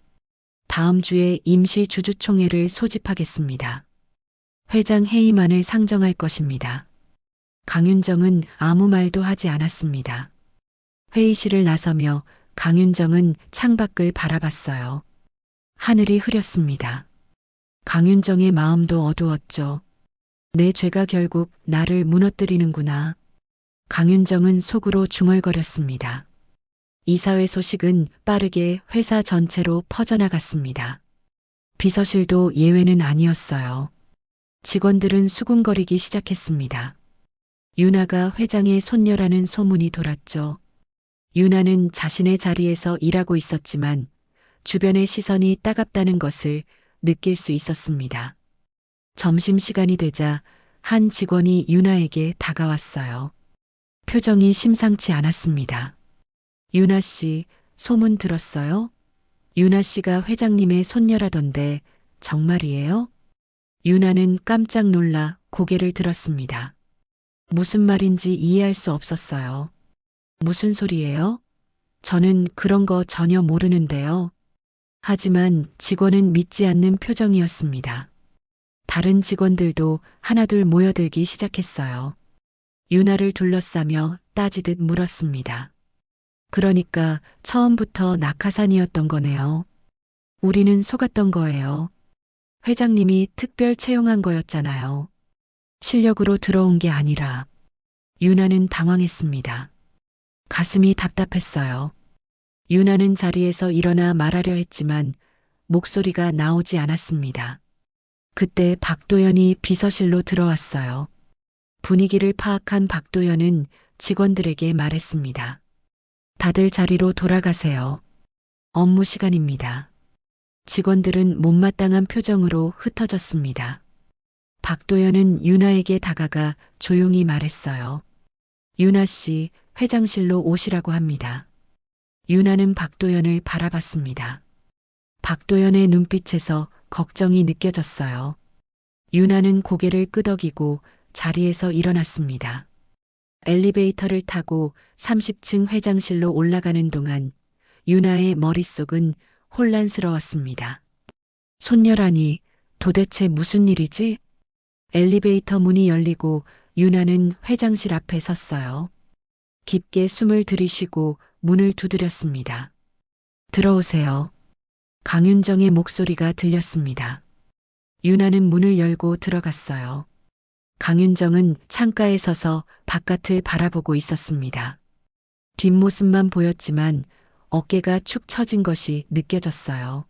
다음 주에 임시 주주총회를 소집하겠습니다. 회장 회의만을 상정할 것입니다. 강윤정은 아무 말도 하지 않았습니다. 회의실을 나서며 강윤정은 창밖을 바라봤어요. 하늘이 흐렸습니다. 강윤정의 마음도 어두웠죠. 내 죄가 결국 나를 무너뜨리는구나. 강윤정은 속으로 중얼거렸습니다. 이사회 소식은 빠르게 회사 전체로 퍼져나갔습니다. 비서실도 예외는 아니었어요. 직원들은 수군거리기 시작했습니다. 유나가 회장의 손녀라는 소문이 돌았죠. 유나는 자신의 자리에서 일하고 있었지만 주변의 시선이 따갑다는 것을 느낄 수 있었습니다. 점심시간이 되자 한 직원이 유나에게 다가왔어요. 표정이 심상치 않았습니다. 유나 씨, 소문 들었어요? 유나 씨가 회장님의 손녀라던데 정말이에요? 유나는 깜짝 놀라 고개를 들었습니다. 무슨 말인지 이해할 수 없었어요. 무슨 소리예요? 저는 그런 거 전혀 모르는데요. 하지만 직원은 믿지 않는 표정이었습니다. 다른 직원들도 하나둘 모여들기 시작했어요. 유나를 둘러싸며 따지듯 물었습니다. 그러니까 처음부터 낙하산이었던 거네요. 우리는 속았던 거예요. 회장님이 특별 채용한 거였잖아요. 실력으로 들어온 게 아니라. 유나는 당황했습니다. 가슴이 답답했어요. 유나는 자리에서 일어나 말하려 했지만 목소리가 나오지 않았습니다. 그때 박도연이 비서실로 들어왔어요. 분위기를 파악한 박도연은 직원들에게 말했습니다. 다들 자리로 돌아가세요. 업무 시간입니다. 직원들은 못마땅한 표정으로 흩어졌습니다. 박도연은 유나에게 다가가 조용히 말했어요. 유나 씨, 회장실로 오시라고 합니다. 유나는 박도연을 바라봤습니다. 박도연의 눈빛에서 걱정이 느껴졌어요. 유나는 고개를 끄덕이고 자리에서 일어났습니다. 엘리베이터를 타고 30층 회장실로 올라가는 동안 유나의 머릿속은 혼란스러웠습니다. 손녀라니 도대체 무슨 일이지? 엘리베이터 문이 열리고 유나는 회장실 앞에 섰어요. 깊게 숨을 들이쉬고 문을 두드렸습니다. 들어오세요. 강윤정의 목소리가 들렸습니다. 유나는 문을 열고 들어갔어요. 강윤정은 창가에 서서 바깥을 바라보고 있었습니다. 뒷모습만 보였지만 어깨가 축 처진 것이 느껴졌어요.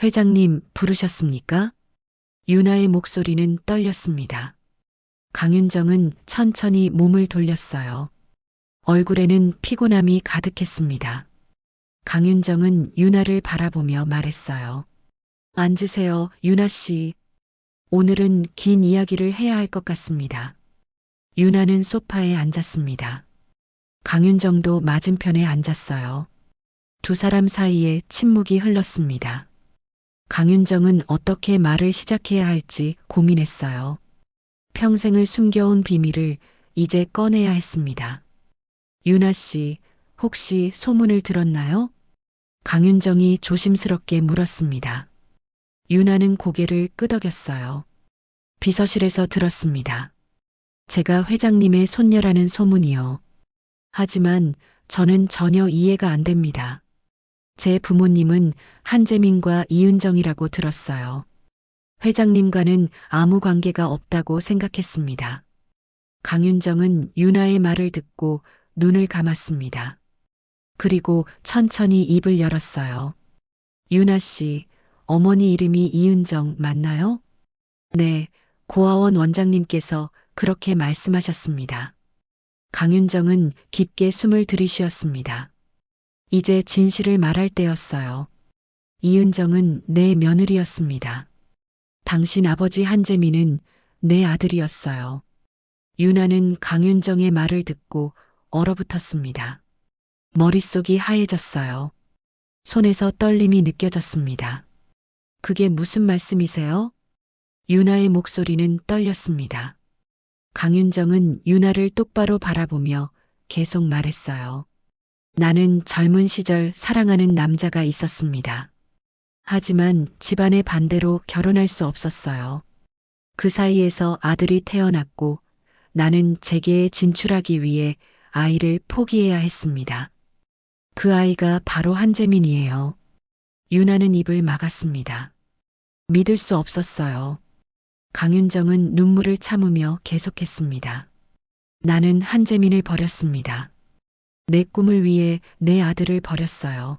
회장님 부르셨습니까? 유나의 목소리는 떨렸습니다. 강윤정은 천천히 몸을 돌렸어요. 얼굴에는 피곤함이 가득했습니다. 강윤정은 유나를 바라보며 말했어요. 앉으세요, 유나 씨. 오늘은 긴 이야기를 해야 할 것 같습니다. 유나는 소파에 앉았습니다. 강윤정도 맞은편에 앉았어요. 두 사람 사이에 침묵이 흘렀습니다. 강윤정은 어떻게 말을 시작해야 할지 고민했어요. 평생을 숨겨온 비밀을 이제 꺼내야 했습니다. 유나 씨, 혹시 소문을 들었나요? 강윤정이 조심스럽게 물었습니다. 유나는 고개를 끄덕였어요. 비서실에서 들었습니다. 제가 회장님의 손녀라는 소문이요. 하지만 저는 전혀 이해가 안 됩니다. 제 부모님은 한재민과 이은정이라고 들었어요. 회장님과는 아무 관계가 없다고 생각했습니다. 강윤정은 유나의 말을 듣고 눈을 감았습니다. 그리고 천천히 입을 열었어요. 유나 씨, 어머니 이름이 이은정 맞나요? 네, 고아원 원장님께서 그렇게 말씀하셨습니다. 강윤정은 깊게 숨을 들이쉬었습니다. 이제 진실을 말할 때였어요. 이은정은 내 며느리였습니다. 당신 아버지 한재민은 내 아들이었어요. 유나는 강윤정의 말을 듣고 얼어붙었습니다. 머릿속이 하얘졌어요. 손에서 떨림이 느껴졌습니다. 그게 무슨 말씀이세요? 유나의 목소리는 떨렸습니다. 강윤정은 유나를 똑바로 바라보며 계속 말했어요. 나는 젊은 시절 사랑하는 남자가 있었습니다. 하지만 집안의 반대로 결혼할 수 없었어요. 그 사이에서 아들이 태어났고 나는 재계에 진출하기 위해 아이를 포기해야 했습니다. 그 아이가 바로 한재민이에요. 유나는 입을 막았습니다. 믿을 수 없었어요. 강윤정은 눈물을 참으며 계속했습니다. 나는 한재민을 버렸습니다. 내 꿈을 위해 내 아들을 버렸어요.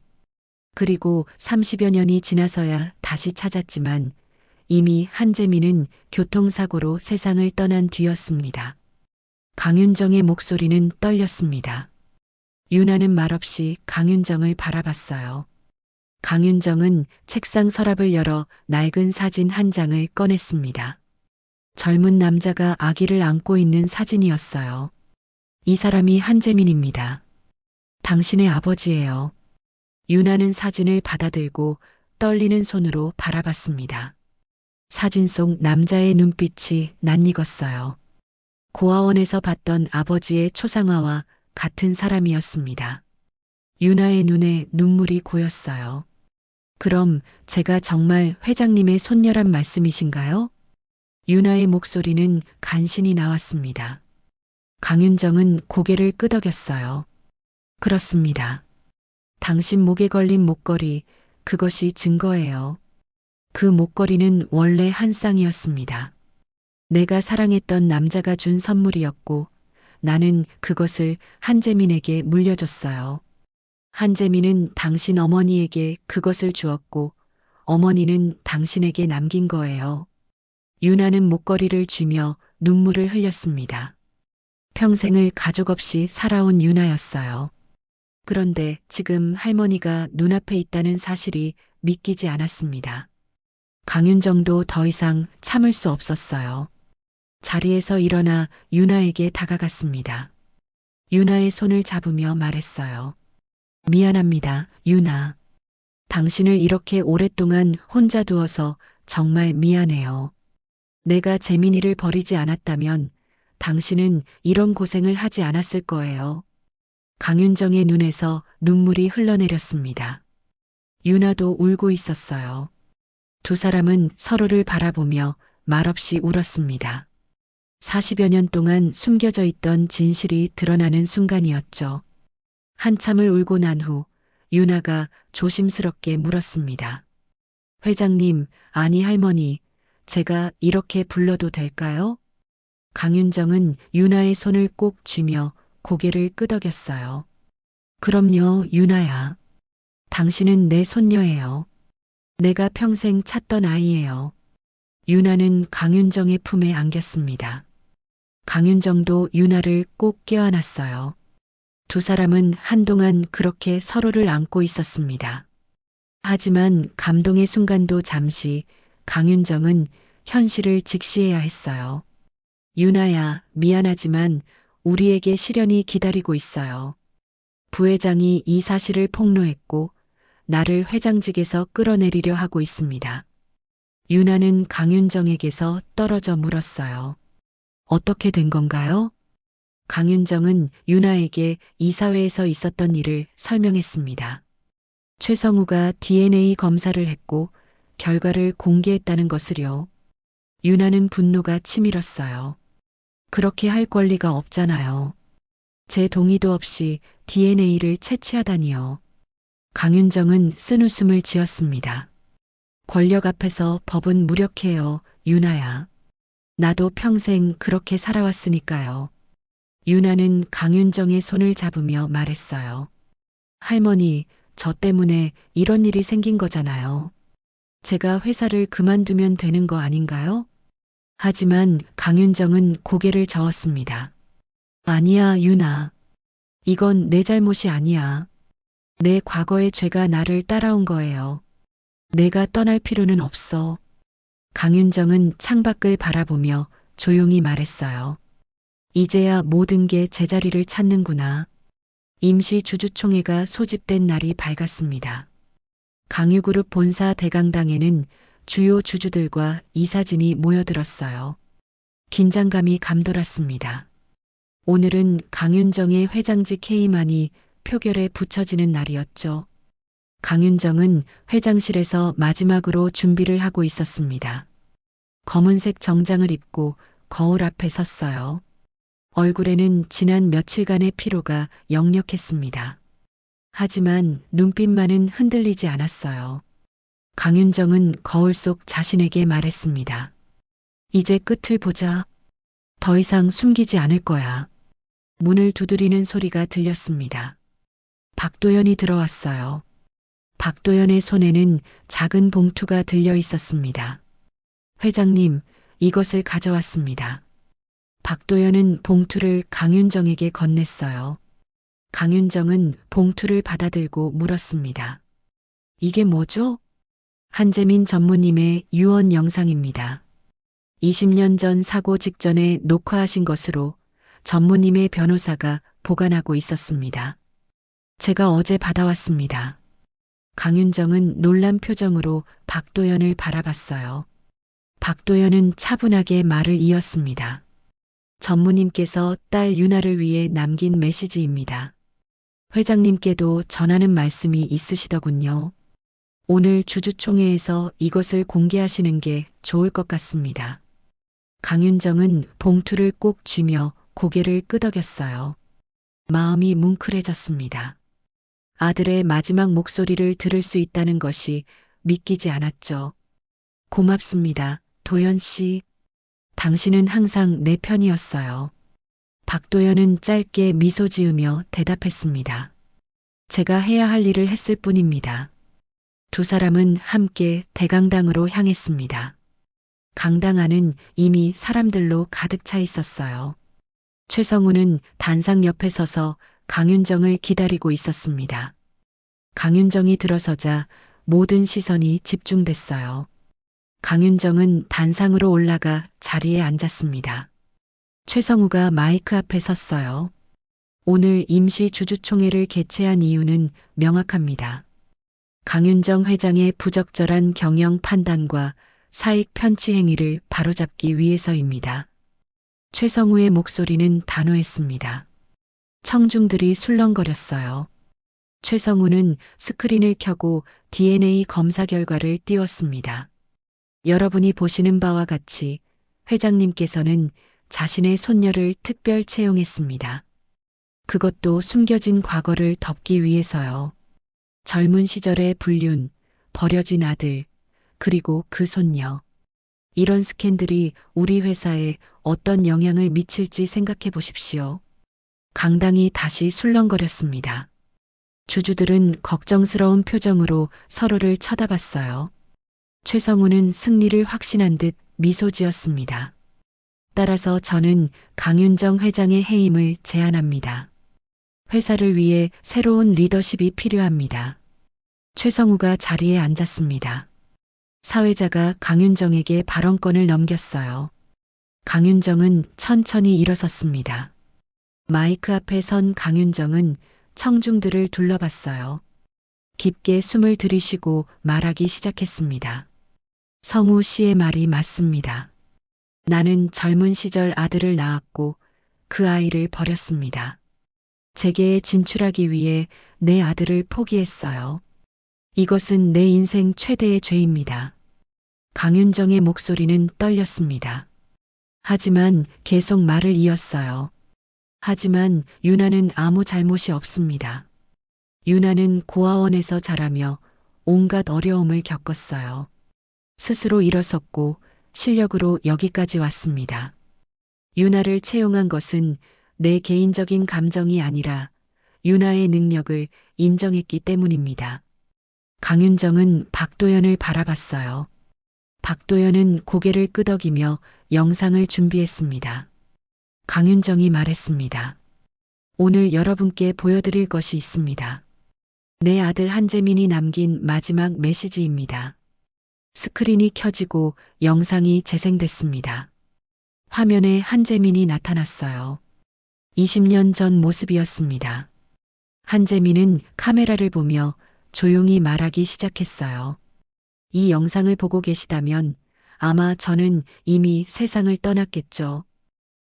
그리고 30여 년이 지나서야 다시 찾았지만 이미 한재민은 교통사고로 세상을 떠난 뒤였습니다. 강윤정의 목소리는 떨렸습니다. 유나는 말없이 강윤정을 바라봤어요. 강윤정은 책상 서랍을 열어 낡은 사진 한 장을 꺼냈습니다. 젊은 남자가 아기를 안고 있는 사진이었어요. 이 사람이 한재민입니다. 당신의 아버지예요. 유나는 사진을 받아들고 떨리는 손으로 바라봤습니다. 사진 속 남자의 눈빛이 낯익었어요. 고아원에서 봤던 아버지의 초상화와 같은 사람이었습니다. 유나의 눈에 눈물이 고였어요. 그럼 제가 정말 회장님의 손녀란 말씀이신가요? 유나의 목소리는 간신히 나왔습니다. 강윤정은 고개를 끄덕였어요. 그렇습니다. 당신 목에 걸린 목걸이, 그것이 증거예요. 그 목걸이는 원래 한 쌍이었습니다. 내가 사랑했던 남자가 준 선물이었고 나는 그것을 한재민에게 물려줬어요. 한재민은 당신 어머니에게 그것을 주었고 어머니는 당신에게 남긴 거예요. 유나는 목걸이를 쥐며 눈물을 흘렸습니다. 평생을 가족 없이 살아온 유나였어요. 그런데 지금 할머니가 눈앞에 있다는 사실이 믿기지 않았습니다. 강윤정도 더 이상 참을 수 없었어요. 자리에서 일어나 유나에게 다가갔습니다. 유나의 손을 잡으며 말했어요. 미안합니다, 유나. 당신을 이렇게 오랫동안 혼자 두어서 정말 미안해요. 내가 재민이를 버리지 않았다면 당신은 이런 고생을 하지 않았을 거예요. 강윤정의 눈에서 눈물이 흘러내렸습니다. 유나도 울고 있었어요. 두 사람은 서로를 바라보며 말없이 울었습니다. 40여 년 동안 숨겨져 있던 진실이 드러나는 순간이었죠. 한참을 울고 난 후 유나가 조심스럽게 물었습니다. 회장님, 아니 할머니, 제가 이렇게 불러도 될까요? 강윤정은 유나의 손을 꼭 쥐며 고개를 끄덕였어요. 그럼요, 유나야. 당신은 내 손녀예요. 내가 평생 찾던 아이예요. 유나는 강윤정의 품에 안겼습니다. 강윤정도 유나를 꼭 껴안았어요. 두 사람은 한동안 그렇게 서로를 안고 있었습니다. 하지만 감동의 순간도 잠시 강윤정은 현실을 직시해야 했어요. 유나야, 미안하지만 우리에게 시련이 기다리고 있어요. 부회장이 이 사실을 폭로했고 나를 회장직에서 끌어내리려 하고 있습니다. 유나는 강윤정에게서 떨어져 물었어요. 어떻게 된 건가요? 강윤정은 유나에게 이사회에서 있었던 일을 설명했습니다. 최성우가 DNA 검사를 했고 결과를 공개했다는 것을요. 유나는 분노가 치밀었어요. 그렇게 할 권리가 없잖아요. 제 동의도 없이 DNA를 채취하다니요. 강윤정은 쓴웃음을 지었습니다. 권력 앞에서 법은 무력해요, 유나야. 나도 평생 그렇게 살아왔으니까요. 유나는 강윤정의 손을 잡으며 말했어요. 할머니, 저 때문에 이런 일이 생긴 거잖아요. 제가 회사를 그만두면 되는 거 아닌가요? 하지만 강윤정은 고개를 저었습니다. 아니야, 유나. 이건 내 잘못이 아니야. 내 과거의 죄가 나를 따라온 거예요. 내가 떠날 필요는 없어. 강윤정은 창밖을 바라보며 조용히 말했어요. 이제야 모든 게 제자리를 찾는구나. 임시 주주총회가 소집된 날이 밝았습니다. 강유그룹 본사 대강당에는 주요 주주들과 이사진이 모여들었어요. 긴장감이 감돌았습니다. 오늘은 강윤정의 회장직 해임안이 표결에 붙여지는 날이었죠. 강윤정은 회장실에서 마지막으로 준비를 하고 있었습니다. 검은색 정장을 입고 거울 앞에 섰어요. 얼굴에는 지난 며칠간의 피로가 역력했습니다. 하지만 눈빛만은 흔들리지 않았어요. 강윤정은 거울 속 자신에게 말했습니다. 이제 끝을 보자. 더 이상 숨기지 않을 거야. 문을 두드리는 소리가 들렸습니다. 박도연이 들어왔어요. 박도연의 손에는 작은 봉투가 들려 있었습니다. 회장님, 이것을 가져왔습니다. 박도연은 봉투를 강윤정에게 건넸어요. 강윤정은 봉투를 받아들고 물었습니다. 이게 뭐죠? 한재민 전무님의 유언 영상입니다. 20년 전 사고 직전에 녹화하신 것으로 전무님의 변호사가 보관하고 있었습니다. 제가 어제 받아왔습니다. 강윤정은 놀란 표정으로 박도연을 바라봤어요. 박도연은 차분하게 말을 이었습니다. 전무님께서 딸 유나를 위해 남긴 메시지입니다. 회장님께도 전하는 말씀이 있으시더군요. 오늘 주주총회에서 이것을 공개하시는 게 좋을 것 같습니다. 강윤정은 봉투를 꼭 쥐며 고개를 끄덕였어요. 마음이 뭉클해졌습니다. 아들의 마지막 목소리를 들을 수 있다는 것이 믿기지 않았죠. 고맙습니다, 도연 씨. 당신은 항상 내 편이었어요. 박도연은 짧게 미소 지으며 대답했습니다. 제가 해야 할 일을 했을 뿐입니다. 두 사람은 함께 대강당으로 향했습니다. 강당 안은 이미 사람들로 가득 차 있었어요. 최성우는 단상 옆에 서서 강윤정을 기다리고 있었습니다. 강윤정이 들어서자 모든 시선이 집중됐어요. 강윤정은 단상으로 올라가 자리에 앉았습니다. 최성우가 마이크 앞에 섰어요. 오늘 임시 주주총회를 개최한 이유는 명확합니다. 강윤정 회장의 부적절한 경영 판단과 사익 편취 행위를 바로잡기 위해서입니다. 최성우의 목소리는 단호했습니다. 청중들이 술렁거렸어요. 최성우는 스크린을 켜고 DNA 검사 결과를 띄웠습니다. 여러분이 보시는 바와 같이 회장님께서는 자신의 손녀를 특별 채용했습니다. 그것도 숨겨진 과거를 덮기 위해서요. 젊은 시절의 불륜, 버려진 아들, 그리고 그 손녀. 이런 스캔들이 우리 회사에 어떤 영향을 미칠지 생각해 보십시오. 강당이 다시 술렁거렸습니다. 주주들은 걱정스러운 표정으로 서로를 쳐다봤어요. 최성우는 승리를 확신한 듯 미소 지었습니다. 따라서 저는 강윤정 회장의 해임을 제안합니다. 회사를 위해 새로운 리더십이 필요합니다. 최성우가 자리에 앉았습니다. 사회자가 강윤정에게 발언권을 넘겼어요. 강윤정은 천천히 일어섰습니다. 마이크 앞에 선 강윤정은 청중들을 둘러봤어요. 깊게 숨을 들이쉬고 말하기 시작했습니다. 성우 씨의 말이 맞습니다. 나는 젊은 시절 아들을 낳았고 그 아이를 버렸습니다. 재계에 진출하기 위해 내 아들을 포기했어요. 이것은 내 인생 최대의 죄입니다. 강윤정의 목소리는 떨렸습니다. 하지만 계속 말을 이었어요. 하지만 유나는 아무 잘못이 없습니다. 유나는 고아원에서 자라며 온갖 어려움을 겪었어요. 스스로 일어섰고 실력으로 여기까지 왔습니다. 유나를 채용한 것은 내 개인적인 감정이 아니라 유나의 능력을 인정했기 때문입니다. 강윤정은 박도연을 바라봤어요. 박도연은 고개를 끄덕이며 영상을 준비했습니다. 강윤정이 말했습니다. 오늘 여러분께 보여드릴 것이 있습니다. 내 아들 한재민이 남긴 마지막 메시지입니다. 스크린이 켜지고 영상이 재생됐습니다. 화면에 한재민이 나타났어요. 20년 전 모습이었습니다. 한재민은 카메라를 보며 조용히 말하기 시작했어요. 이 영상을 보고 계시다면 아마 저는 이미 세상을 떠났겠죠.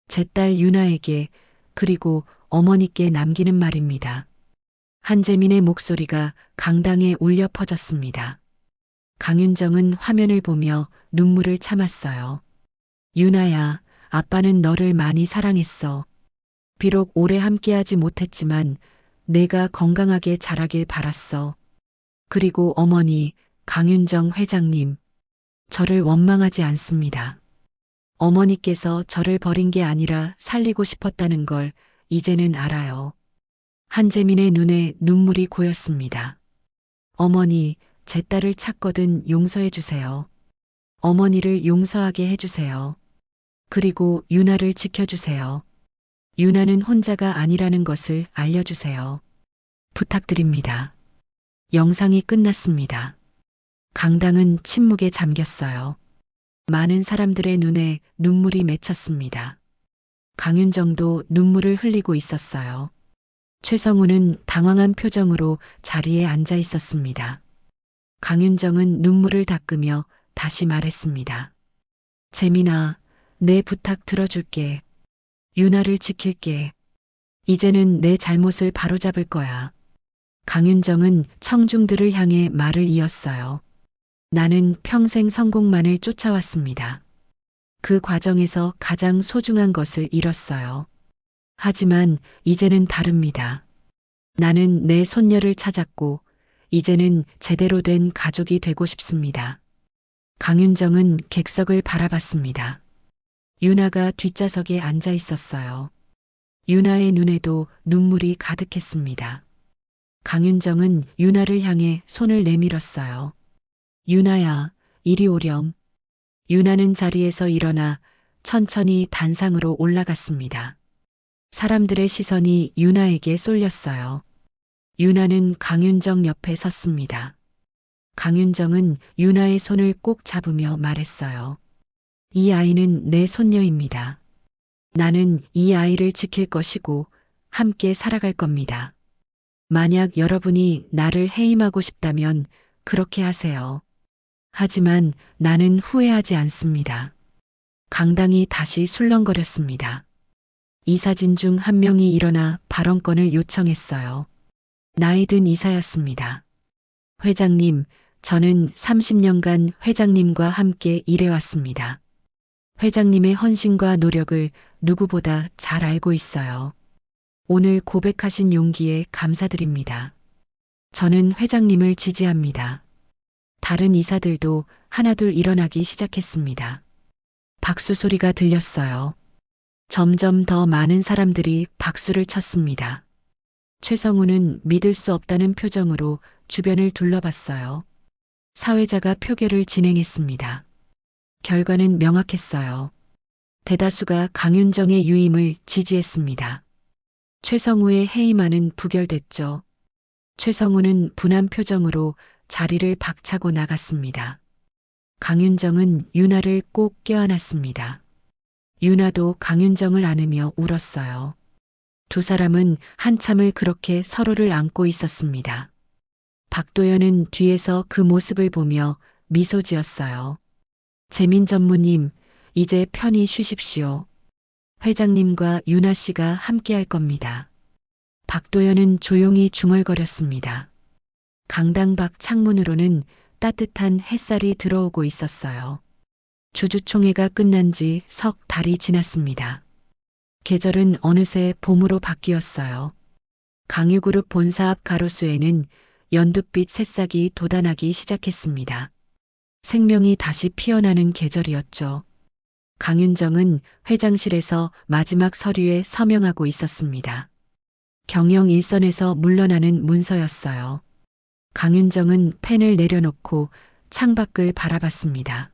제 딸 유나에게 그리고 어머니께 남기는 말입니다. 한재민의 목소리가 강당에 울려 퍼졌습니다. 강윤정은 화면을 보며 눈물을 참았어요. 유나야, 아빠는 너를 많이 사랑했어. 비록 오래 함께하지 못했지만 내가 건강하게 자라길 바랐어. 그리고 어머니, 강윤정 회장님, 저를 원망하지 않습니다. 어머니께서 저를 버린 게 아니라 살리고 싶었다는 걸 이제는 알아요. 한재민의 눈에 눈물이 고였습니다. 어머니, 제 딸을 찾거든 용서해 주세요. 어머니를 용서하게 해주세요. 그리고 유나를 지켜주세요. 유나는 혼자가 아니라는 것을 알려주세요. 부탁드립니다. 영상이 끝났습니다. 강당은 침묵에 잠겼어요. 많은 사람들의 눈에 눈물이 맺혔습니다. 강윤정도 눈물을 흘리고 있었어요. 최성우는 당황한 표정으로 자리에 앉아 있었습니다. 강윤정은 눈물을 닦으며 다시 말했습니다. 재민아, 내 부탁 들어줄게. 유나를 지킬게. 이제는 내 잘못을 바로잡을 거야. 강윤정은 청중들을 향해 말을 이었어요. 나는 평생 성공만을 쫓아왔습니다. 그 과정에서 가장 소중한 것을 잃었어요. 하지만 이제는 다릅니다. 나는 내 손녀를 찾았고 이제는 제대로 된 가족이 되고 싶습니다. 강윤정은 객석을 바라봤습니다. 유나가 뒷좌석에 앉아 있었어요. 유나의 눈에도 눈물이 가득했습니다. 강윤정은 유나를 향해 손을 내밀었어요. 유나야, 이리 오렴. 유나는 자리에서 일어나 천천히 단상으로 올라갔습니다. 사람들의 시선이 유나에게 쏠렸어요. 유나는 강윤정 옆에 섰습니다. 강윤정은 유나의 손을 꼭 잡으며 말했어요. 이 아이는 내 손녀입니다. 나는 이 아이를 지킬 것이고 함께 살아갈 겁니다. 만약 여러분이 나를 해임하고 싶다면 그렇게 하세요. 하지만 나는 후회하지 않습니다. 강당이 다시 술렁거렸습니다. 이사진 중 한 명이 일어나 발언권을 요청했어요. 나이 든 이사였습니다. 회장님, 저는 30년간 회장님과 함께 일해왔습니다. 회장님의 헌신과 노력을 누구보다 잘 알고 있어요. 오늘 고백하신 용기에 감사드립니다. 저는 회장님을 지지합니다. 다른 이사들도 하나둘 일어나기 시작했습니다. 박수 소리가 들렸어요. 점점 더 많은 사람들이 박수를 쳤습니다. 최성우는 믿을 수 없다는 표정으로 주변을 둘러봤어요. 사회자가 표결을 진행했습니다. 결과는 명확했어요. 대다수가 강윤정의 유임을 지지했습니다. 최성우의 해임안은 부결됐죠. 최성우는 분한 표정으로 자리를 박차고 나갔습니다. 강윤정은 유나를 꼭 껴안았습니다. 유나도 강윤정을 안으며 울었어요. 두 사람은 한참을 그렇게 서로를 안고 있었습니다. 박도연은 뒤에서 그 모습을 보며 미소 지었어요. 재민 전무님, 이제 편히 쉬십시오. 회장님과 유나 씨가 함께 할 겁니다. 박도연은 조용히 중얼거렸습니다. 강당 밖 창문으로는 따뜻한 햇살이 들어오고 있었어요. 주주총회가 끝난 지 석 달이 지났습니다. 계절은 어느새 봄으로 바뀌었어요. 강유그룹 본사 앞 가로수에는 연두빛 새싹이 돋아나기 시작했습니다. 생명이 다시 피어나는 계절이었죠. 강윤정은 회장실에서 마지막 서류에 서명하고 있었습니다. 경영 일선에서 물러나는 문서였어요. 강윤정은 펜을 내려놓고 창밖을 바라봤습니다.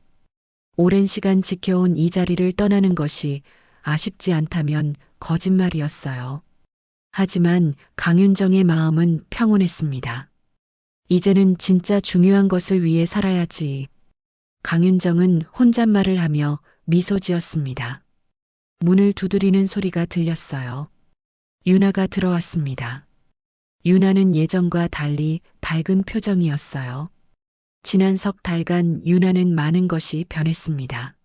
오랜 시간 지켜온 이 자리를 떠나는 것이 아쉽지 않다면 거짓말이었어요. 하지만 강윤정의 마음은 평온했습니다. 이제는 진짜 중요한 것을 위해 살아야지. 강윤정은 혼잣말을 하며 미소 지었습니다. 문을 두드리는 소리가 들렸어요. 유나가 들어왔습니다. 유나는 예전과 달리 밝은 표정이었어요. 지난 석 달간 유나는 많은 것이 변했습니다.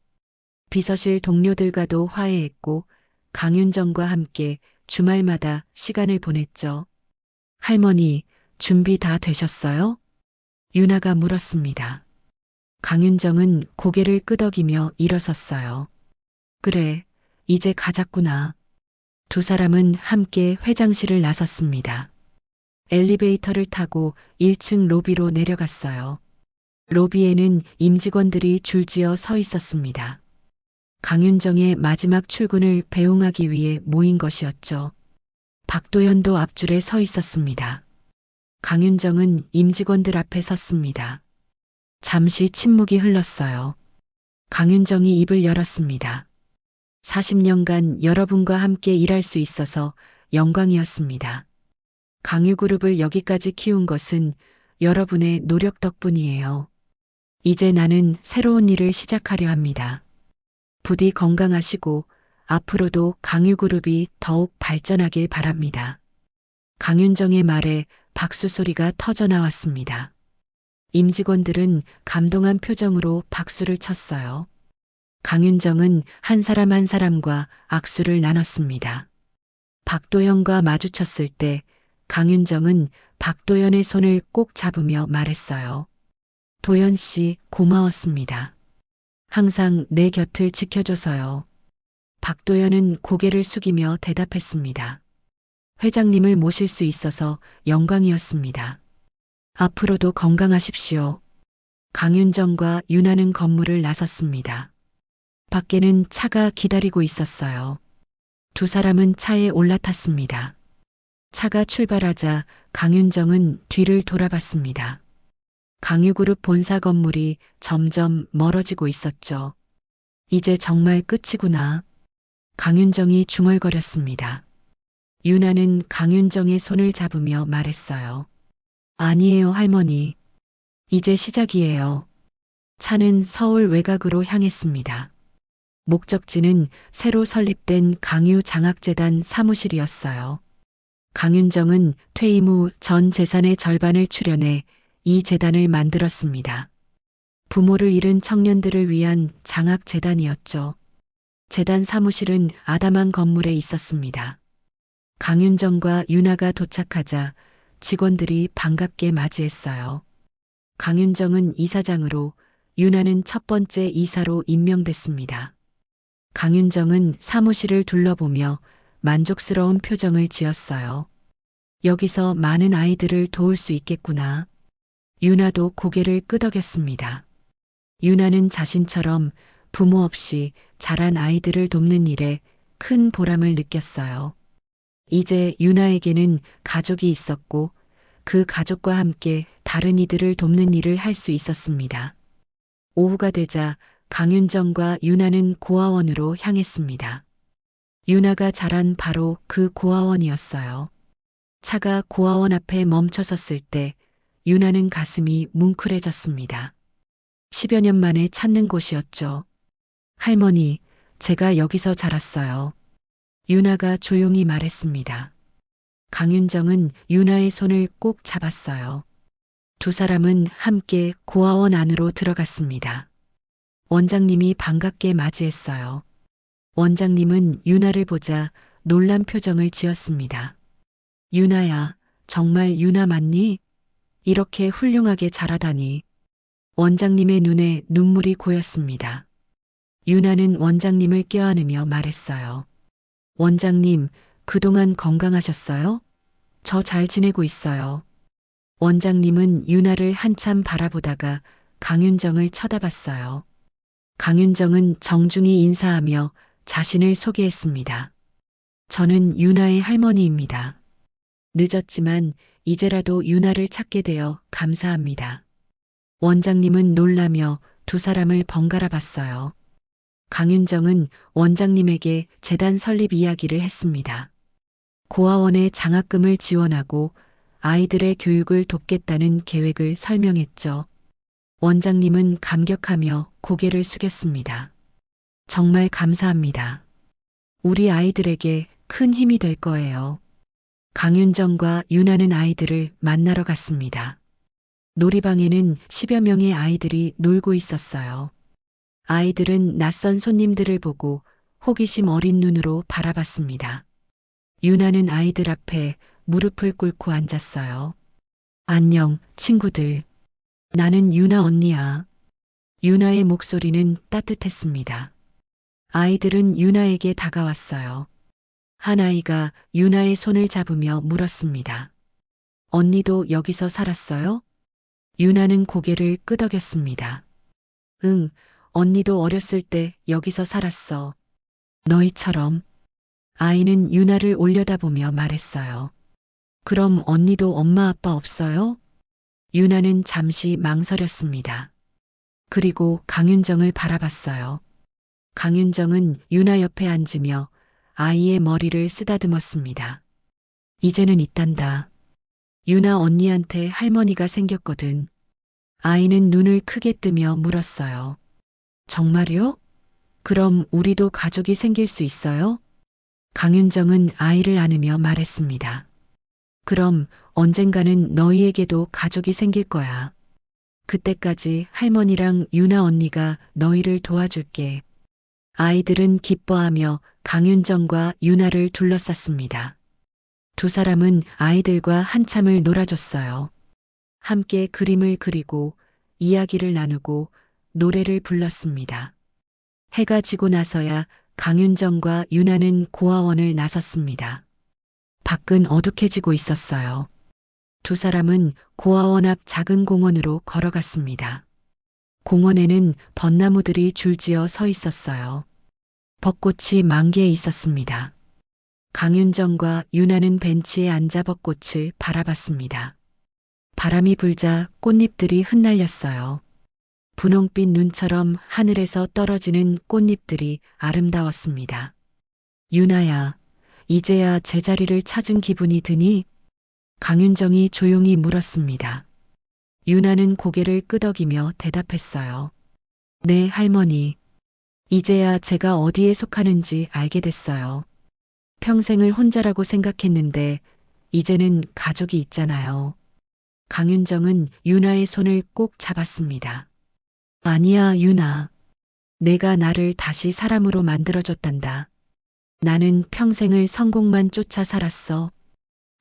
비서실 동료들과도 화해했고 강윤정과 함께 주말마다 시간을 보냈죠. 할머니, 준비 다 되셨어요? 유나가 물었습니다. 강윤정은 고개를 끄덕이며 일어섰어요. 그래, 이제 가자꾸나. 두 사람은 함께 회장실을 나섰습니다. 엘리베이터를 타고 1층 로비로 내려갔어요. 로비에는 임직원들이 줄지어 서 있었습니다. 강윤정의 마지막 출근을 배웅하기 위해 모인 것이었죠. 박도연도 앞줄에 서 있었습니다. 강윤정은 임직원들 앞에 섰습니다. 잠시 침묵이 흘렀어요. 강윤정이 입을 열었습니다. 40년간 여러분과 함께 일할 수 있어서 영광이었습니다. 강유그룹을 여기까지 키운 것은 여러분의 노력 덕분이에요. 이제 나는 새로운 일을 시작하려 합니다. 부디 건강하시고 앞으로도 강유그룹이 더욱 발전하길 바랍니다. 강윤정의 말에 박수 소리가 터져 나왔습니다. 임직원들은 감동한 표정으로 박수를 쳤어요. 강윤정은 한 사람 한 사람과 악수를 나눴습니다. 박도연과 마주쳤을 때 강윤정은 박도연의 손을 꼭 잡으며 말했어요. 도연 씨, 고마웠습니다. 항상 내 곁을 지켜줘서요. 박도연은 고개를 숙이며 대답했습니다. 회장님을 모실 수 있어서 영광이었습니다. 앞으로도 건강하십시오. 강윤정과 유나는 건물을 나섰습니다. 밖에는 차가 기다리고 있었어요. 두 사람은 차에 올라탔습니다. 차가 출발하자 강윤정은 뒤를 돌아봤습니다. 강유그룹 본사 건물이 점점 멀어지고 있었죠. 이제 정말 끝이구나. 강윤정이 중얼거렸습니다. 유나는 강윤정의 손을 잡으며 말했어요. 아니에요, 할머니. 이제 시작이에요. 차는 서울 외곽으로 향했습니다. 목적지는 새로 설립된 강유장학재단 사무실이었어요. 강윤정은 퇴임 후 전 재산의 절반을 출연해 이 재단을 만들었습니다. 부모를 잃은 청년들을 위한 장학재단이었죠. 재단 사무실은 아담한 건물에 있었습니다. 강윤정과 유나가 도착하자 직원들이 반갑게 맞이했어요. 강윤정은 이사장으로, 유나는 첫 번째 이사로 임명됐습니다. 강윤정은 사무실을 둘러보며 만족스러운 표정을 지었어요. 여기서 많은 아이들을 도울 수 있겠구나. 유나도 고개를 끄덕였습니다. 유나는 자신처럼 부모 없이 자란 아이들을 돕는 일에 큰 보람을 느꼈어요. 이제 유나에게는 가족이 있었고 그 가족과 함께 다른 이들을 돕는 일을 할 수 있었습니다. 오후가 되자 강윤정과 유나는 고아원으로 향했습니다. 유나가 자란 바로 그 고아원이었어요. 차가 고아원 앞에 멈춰섰을 때 유나는 가슴이 뭉클해졌습니다. 10여 년 만에 찾는 곳이었죠. 할머니, 제가 여기서 자랐어요. 유나가 조용히 말했습니다. 강윤정은 유나의 손을 꼭 잡았어요. 두 사람은 함께 고아원 안으로 들어갔습니다. 원장님이 반갑게 맞이했어요. 원장님은 유나를 보자 놀란 표정을 지었습니다. 유나야, 정말 유나 맞니? 이렇게 훌륭하게 자라다니. 원장님의 눈에 눈물이 고였습니다. 유나는 원장님을 껴안으며 말했어요. 원장님, 그동안 건강하셨어요? 저 잘 지내고 있어요. 원장님은 유나를 한참 바라보다가 강윤정을 쳐다봤어요. 강윤정은 정중히 인사하며 자신을 소개했습니다. 저는 유나의 할머니입니다. 늦었지만 이제라도 유나를 찾게 되어 감사합니다. 원장님은 놀라며 두 사람을 번갈아 봤어요. 강윤정은 원장님에게 재단 설립 이야기를 했습니다. 고아원에 장학금을 지원하고 아이들의 교육을 돕겠다는 계획을 설명했죠. 원장님은 감격하며 고개를 숙였습니다. 정말 감사합니다. 우리 아이들에게 큰 힘이 될 거예요. 강윤정과 유나는 아이들을 만나러 갔습니다. 놀이방에는 10여 명의 아이들이 놀고 있었어요. 아이들은 낯선 손님들을 보고 호기심 어린 눈으로 바라봤습니다. 유나는 아이들 앞에 무릎을 꿇고 앉았어요. 안녕, 친구들. 나는 유나 언니야. 유나의 목소리는 따뜻했습니다. 아이들은 유나에게 다가왔어요. 한 아이가 유나의 손을 잡으며 물었습니다. 언니도 여기서 살았어요? 유나는 고개를 끄덕였습니다. 응, 언니도 어렸을 때 여기서 살았어. 너희처럼. 아이는 유나를 올려다보며 말했어요. 그럼 언니도 엄마 아빠 없어요? 유나는 잠시 망설였습니다. 그리고 강윤정을 바라봤어요. 강윤정은 유나 옆에 앉으며 아이의 머리를 쓰다듬었습니다. 이제는 있단다. 유나 언니한테 할머니가 생겼거든. 아이는 눈을 크게 뜨며 물었어요. 정말요? 그럼 우리도 가족이 생길 수 있어요? 강윤정은 아이를 안으며 말했습니다. 그럼 언젠가는 너희에게도 가족이 생길 거야. 그때까지 할머니랑 유나 언니가 너희를 도와줄게. 아이들은 기뻐하며 강윤정과 유나를 둘러쌌습니다. 두 사람은 아이들과 한참을 놀아줬어요. 함께 그림을 그리고 이야기를 나누고 노래를 불렀습니다. 해가 지고 나서야 강윤정과 유나는 고아원을 나섰습니다. 밖은 어둑해지고 있었어요. 두 사람은 고아원 앞 작은 공원으로 걸어갔습니다. 공원에는 벚나무들이 줄지어 서 있었어요. 벚꽃이 만개해 있었습니다. 강윤정과 유나는 벤치에 앉아 벚꽃을 바라봤습니다. 바람이 불자 꽃잎들이 흩날렸어요. 분홍빛 눈처럼 하늘에서 떨어지는 꽃잎들이 아름다웠습니다. 유나야, 이제야 제자리를 찾은 기분이 드니? 강윤정이 조용히 물었습니다. 유나는 고개를 끄덕이며 대답했어요. 네, 할머니. 이제야 제가 어디에 속하는지 알게 됐어요. 평생을 혼자라고 생각했는데 이제는 가족이 있잖아요. 강윤정은 유나의 손을 꼭 잡았습니다. 아니야, 유나. 내가 나를 다시 사람으로 만들어줬단다. 나는 평생을 성공만 쫓아 살았어.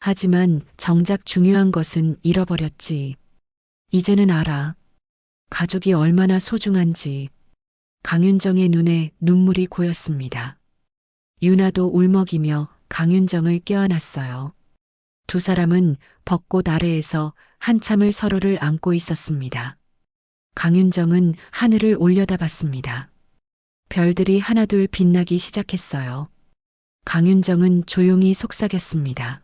하지만 정작 중요한 것은 잃어버렸지. 이제는 알아. 가족이 얼마나 소중한지. 강윤정의 눈에 눈물이 고였습니다. 유나도 울먹이며 강윤정을 껴안았어요. 두 사람은 벚꽃 아래에서 한참을 서로를 안고 있었습니다. 강윤정은 하늘을 올려다봤습니다. 별들이 하나둘 빛나기 시작했어요. 강윤정은 조용히 속삭였습니다.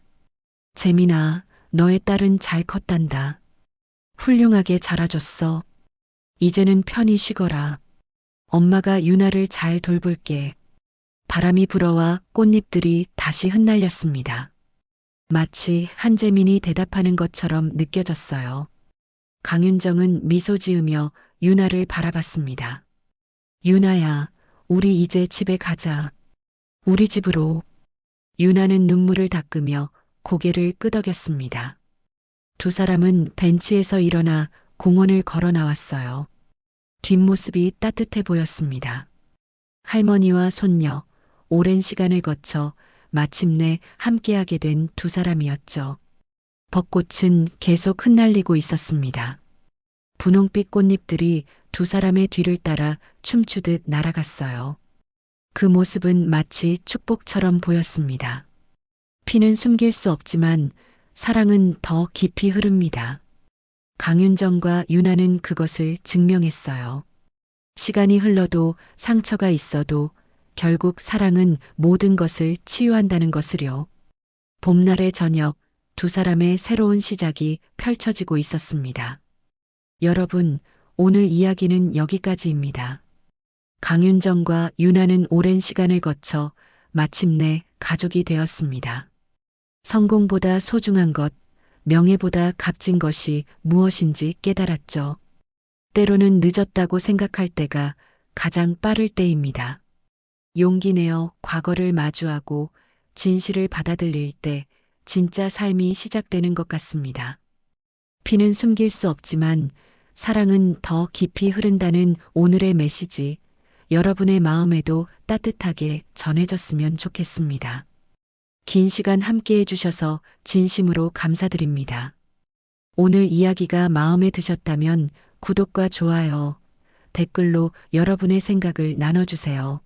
재민아, 너의 딸은 잘 컸단다. 훌륭하게 자라줬어. 이제는 편히 쉬거라. 엄마가 유나를 잘 돌볼게. 바람이 불어와 꽃잎들이 다시 흩날렸습니다. 마치 한재민이 대답하는 것처럼 느껴졌어요. 강윤정은 미소 지으며 유나를 바라봤습니다. 유나야, 우리 이제 집에 가자. 우리 집으로. 유나는 눈물을 닦으며 고개를 끄덕였습니다. 두 사람은 벤치에서 일어나 공원을 걸어 나왔어요. 뒷모습이 따뜻해 보였습니다. 할머니와 손녀, 오랜 시간을 거쳐 마침내 함께하게 된 두 사람이었죠. 벚꽃은 계속 흩날리고 있었습니다. 분홍빛 꽃잎들이 두 사람의 뒤를 따라 춤추듯 날아갔어요. 그 모습은 마치 축복처럼 보였습니다. 피는 숨길 수 없지만 사랑은 더 깊이 흐릅니다. 강윤정과 유나는 그것을 증명했어요. 시간이 흘러도 상처가 있어도 결국 사랑은 모든 것을 치유한다는 것을요. 봄날의 저녁, 두 사람의 새로운 시작이 펼쳐지고 있었습니다. 여러분, 오늘 이야기는 여기까지입니다. 강윤정과 유나는 오랜 시간을 거쳐 마침내 가족이 되었습니다. 성공보다 소중한 것, 명예보다 값진 것이 무엇인지 깨달았죠. 때로는 늦었다고 생각할 때가 가장 빠를 때입니다. 용기 내어 과거를 마주하고 진실을 받아들일 때 진짜 삶이 시작되는 것 같습니다. 피는 숨길 수 없지만 사랑은 더 깊이 흐른다는 오늘의 메시지, 여러분의 마음에도 따뜻하게 전해졌으면 좋겠습니다. 긴 시간 함께 해주셔서 진심으로 감사드립니다. 오늘 이야기가 마음에 드셨다면 구독과 좋아요, 댓글로 여러분의 생각을 나눠주세요.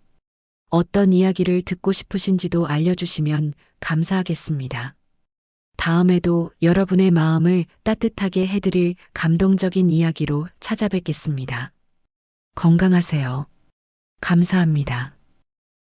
어떤 이야기를 듣고 싶으신지도 알려주시면 감사하겠습니다. 다음에도 여러분의 마음을 따뜻하게 해드릴 감동적인 이야기로 찾아뵙겠습니다. 건강하세요. 감사합니다.